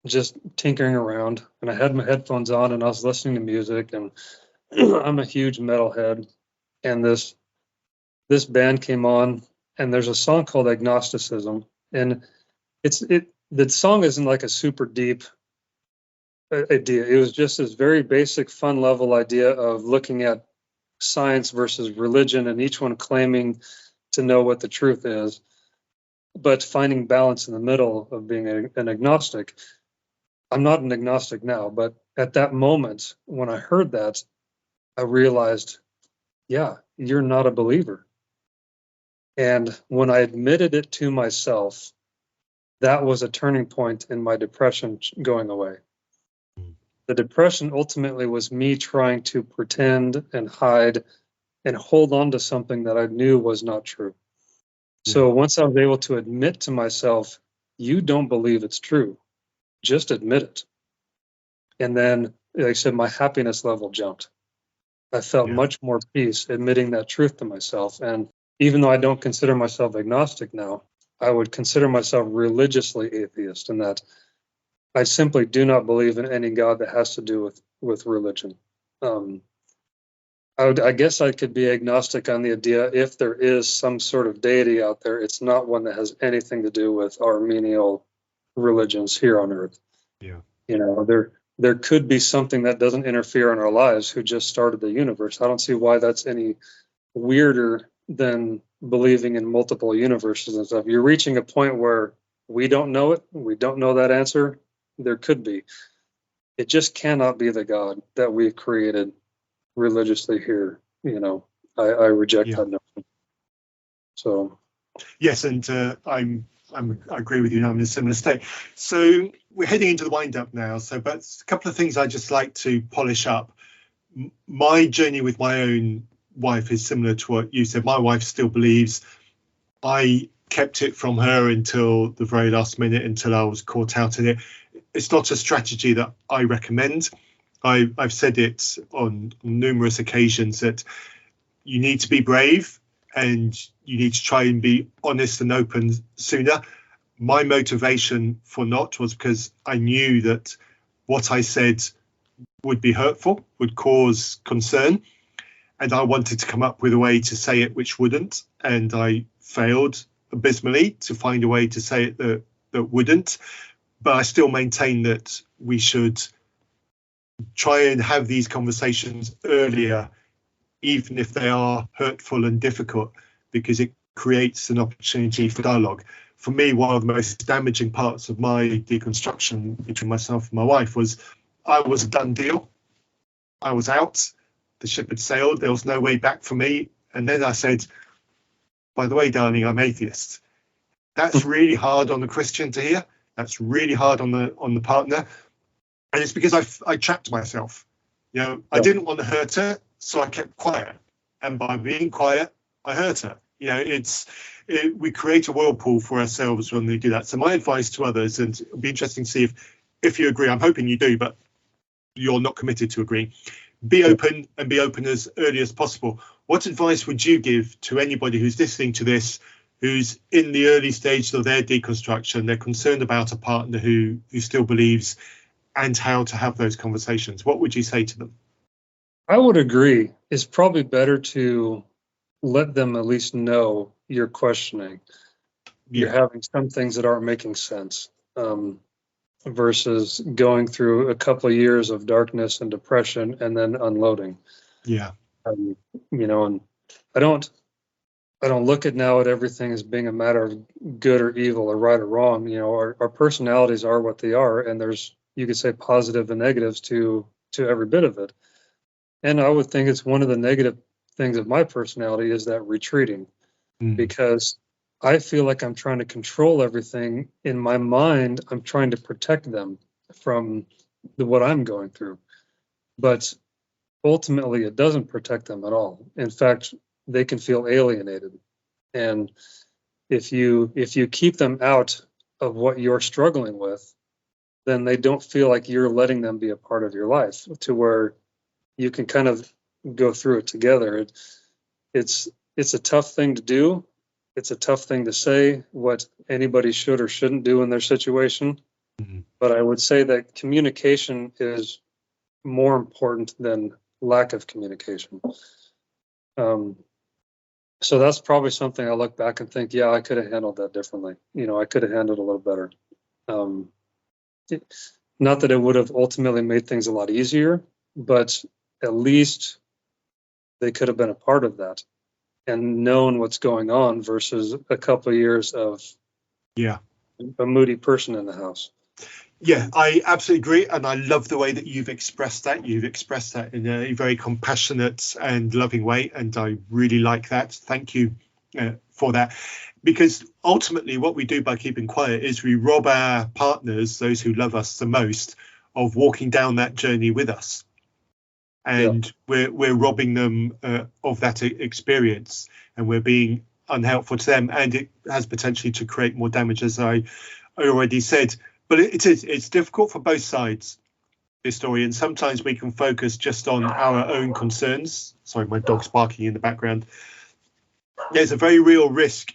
just tinkering around, and I had my headphones on and I was listening to music, and I'm a huge metalhead, and this band came on, and there's a song called Agnosticism, and the song isn't like a super deep idea. It was just this very basic, fun level idea of looking at science versus religion, and each one claiming to know what the truth is, but finding balance in the middle of being an agnostic. I'm not an agnostic now, but at that moment when I heard that, I realized, yeah, you're not a believer. And when I admitted it to myself, that was a turning point in my depression going away. The depression ultimately was me trying to pretend and hide and hold on to something that I knew was not true. So once I was able to admit to myself, you don't believe it's true, just admit it. And then, like I said, my happiness level jumped. I felt much more peace admitting that truth to myself. And even though I don't consider myself agnostic now, I would consider myself religiously atheist in that I simply do not believe in any God that has to do with religion. I guess I could be agnostic on the idea if there is some sort of deity out there, it's not one that has anything to do with our menial religions here on earth. Yeah. You know, there could be something that doesn't interfere in our lives who just started the universe. I don't see why that's any weirder than believing in multiple universes and stuff. You're reaching a point where we don't know it. We don't know that answer. There could be. It just cannot be the God that we've created religiously here. You know, I reject that notion. So yes, and I agree with you. I'm in a similar state. So we're heading into the wind up now. So, but a couple of things I just like to polish up. My journey with my own wife is similar to what you said. My wife still believes. I kept it from her until the very last minute, until I was caught out in it. It's not a strategy that I recommend. I've said it on numerous occasions that you need to be brave and you need to try and be honest and open sooner. My motivation for not was because I knew that what I said would be hurtful, would cause concern, and I wanted to come up with a way to say it which wouldn't, and I failed abysmally to find a way to say it that wouldn't. But I still maintain that we should try and have these conversations earlier, even if they are hurtful and difficult, because it creates an opportunity for dialogue. For me, one of the most damaging parts of my deconstruction between myself and my wife was I was a done deal. I was out. The ship had sailed. There was no way back for me. And then I said, by the way, darling, I'm atheist. That's really hard on the Christian to hear. That's really hard on the partner. And it's because I trapped myself. You know, I didn't want to hurt her, so I kept quiet. And by being quiet, I hurt her. You know, we create a whirlpool for ourselves when we do that. So my advice to others, and it'll be interesting to see if you agree. I'm hoping you do, but you're not committed to agreeing. Be open, and be open as early as possible. What advice would you give to anybody who's listening to this, who's in the early stages of their deconstruction? They're concerned about a partner who still believes, and how to have those conversations. What would you say to them? I would agree. It's probably better to let them at least know you're questioning. You're having some things that aren't making sense, versus going through a couple of years of darkness and depression and then unloading. Yeah. You know, and I don't look at now at everything as being a matter of good or evil or right or wrong. You know, our personalities are what they are, and there's, you could say, positive and negatives to every bit of it. And I would think it's one of the negative things of my personality is that retreating, because I feel like I'm trying to control everything. In my mind, I'm trying to protect them from what I'm going through. But ultimately, it doesn't protect them at all. In fact, they can feel alienated. And if you keep them out of what you're struggling with, then they don't feel like you're letting them be a part of your life, to where you can kind of go through it together. It's a tough thing to do. It's a tough thing to say what anybody should or shouldn't do in their situation. But I would say that communication is more important than lack of communication. So that's probably something I look back and think, yeah, I could have handled that differently. I could have handled it a little better. Um, it- Not that it would have ultimately made things a lot easier, but at least they could have been a part of that and known what's going on versus a couple of years of Yeah. a moody person in the house. Yeah, I absolutely agree. And I love the way that you've expressed that. You've expressed that in a very compassionate and loving way. And I really like that. Thank you for that. Because ultimately, what we do by keeping quiet is we rob our partners, those who love us the most, of walking down that journey with us. And we're robbing them of that experience, and we're being unhelpful to them. And it has potentially to create more damage, as I already said. But it's difficult for both sides, this story, and sometimes we can focus just on our own concerns. Sorry, my dog's barking in the background. There's a very real risk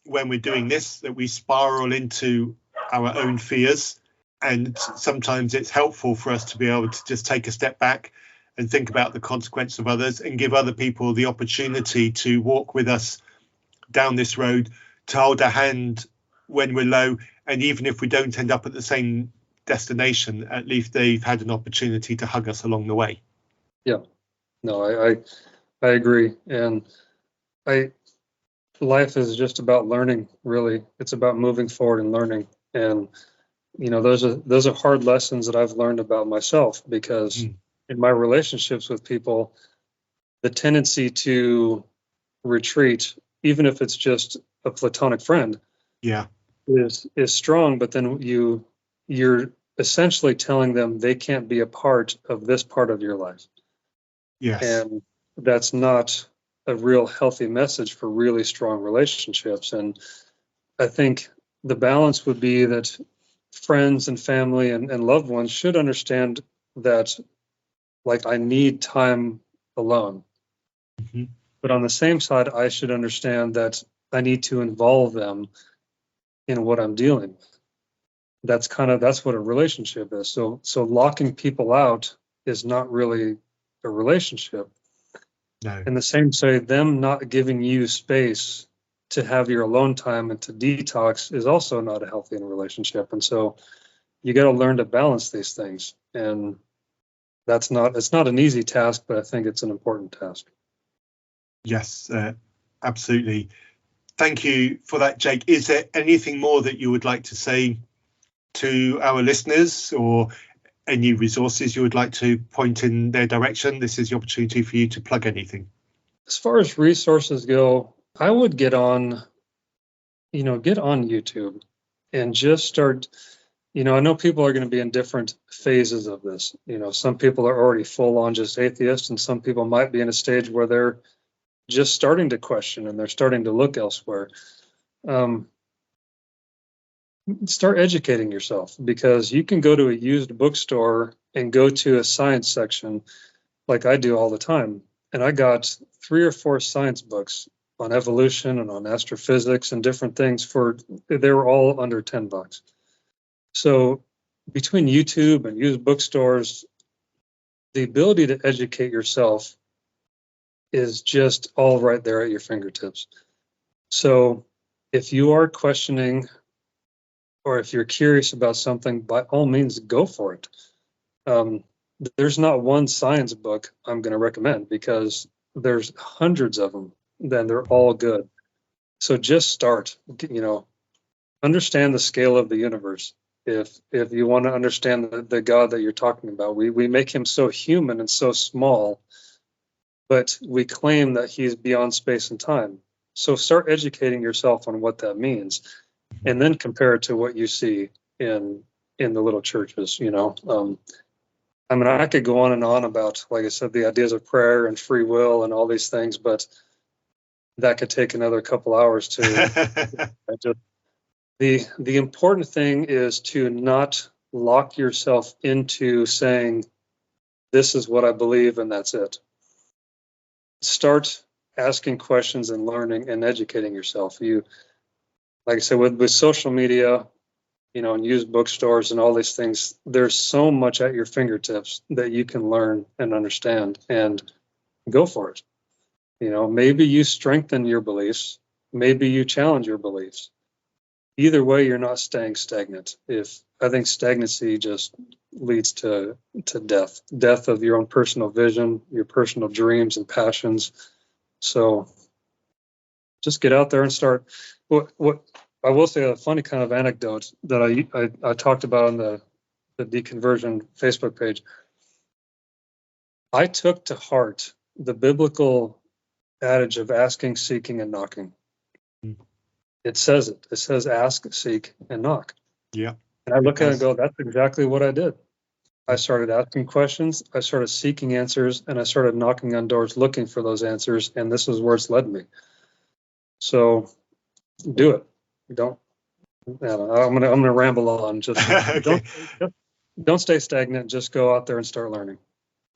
when we're doing this that we spiral into our own fears, and sometimes it's helpful for us to be able to just take a step back and think about the consequence of others and give other people the opportunity to walk with us down this road, to hold our hand when we're low. And even if we don't end up at the same destination, at least they've had an opportunity to hug us along the way. Yeah, no, I agree. And life is just about learning, really. It's about moving forward and learning. And, those are hard lessons that I've learned about myself, because in my relationships with people, the tendency to retreat, even if it's just a platonic friend, is strong. But then you're essentially telling them they can't be a part of this part of your life. Yes. And that's not a real healthy message for really strong relationships. And I think the balance would be that friends and family and loved ones should understand that, like, I need time alone. Mm-hmm. But on the same side, I should understand that I need to involve them in what I'm dealing with. That's what a relationship is. So locking people out is not really a relationship. No. In the same way, them not giving you space to have your alone time and to detox is also not a healthy relationship. And so you got to learn to balance these things. And it's not an easy task, but I think it's an important task. Yes, absolutely. Thank you for that, Jake. Is there anything more that you would like to say to our listeners, or any resources you would like to point in their direction? This is the opportunity for you to plug anything. As far as resources go, I would get on YouTube and just start. I know people are going to be in different phases of this. Some people are already full on just atheists, and some people might be in a stage where they're just starting to question and they're starting to look elsewhere. Start educating yourself, because you can go to a used bookstore and go to a science section like I do all the time. And I got 3 or 4 science books on evolution and on astrophysics and different things they were all under $10. So between YouTube and used bookstores, the ability to educate yourself is just all right there at your fingertips. So if you are questioning, or if you're curious about something, by all means, go for it. There's not one science book I'm going to recommend, because there's hundreds of them, then they're all good. So just start, understand the scale of the universe. If you want to understand the God that you're talking about, we make him so human and so small, but we claim that he's beyond space and time. So start educating yourself on what that means, and then compare it to what you see in the little churches. I could go on and on about, like I said, the ideas of prayer and free will and all these things, but that could take another couple hours to. The important thing is to not lock yourself into saying, this is what I believe and that's it. Start asking questions and learning and educating yourself. Like I said, with social media, and used bookstores and all these things, there's so much at your fingertips that you can learn and understand, and go for it. Maybe you strengthen your beliefs, maybe you challenge your beliefs. Either way, you're not staying stagnant. I think stagnancy just leads to death of your own personal vision, your personal dreams and passions. So just get out there and start. What I will say, a funny kind of anecdote that I talked about on the Deconversion Facebook page. I took to heart the biblical adage of asking, seeking, and knocking. It says it. It says ask, seek, and knock. Yeah. And I look at it and go, that's exactly what I did. I started asking questions, I started seeking answers, and I started knocking on doors looking for those answers, and this is where it's led me. So do it. I'm gonna ramble on. Just Okay. don't stay stagnant. Just go out there and start learning.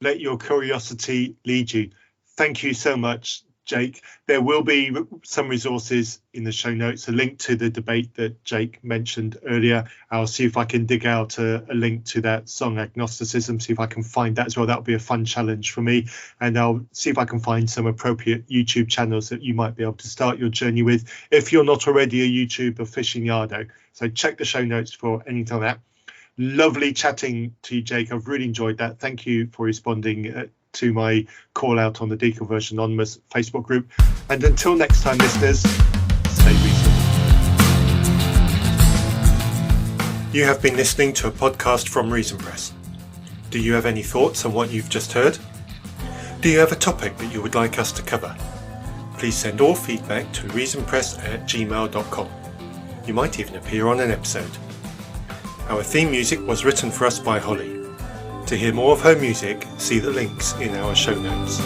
Let your curiosity lead you. Thank you so much, Jake. There will be some resources in the show notes, a link to the debate that Jake mentioned earlier. I'll see if I can dig out a link to that song Agnosticism, see if I can find that as well. That'll be a fun challenge for me. And I'll see if I can find some appropriate YouTube channels that you might be able to start your journey with if you're not already a YouTube aficionado. So check the show notes for anything like that. Lovely chatting to you, Jake. I've really enjoyed that. Thank you for responding to my call out on the Deconversion Anonymous Facebook group. And until next time, listeners, stay reasonable. You have been listening to a podcast from Reason Press. Do you have any thoughts on what you've just heard? Do you have a topic that you would like us to cover? Please send all feedback to reasonpress@gmail.com. You might even appear on an episode. Our theme music was written for us by Holly. To hear more of her music, see the links in our show notes.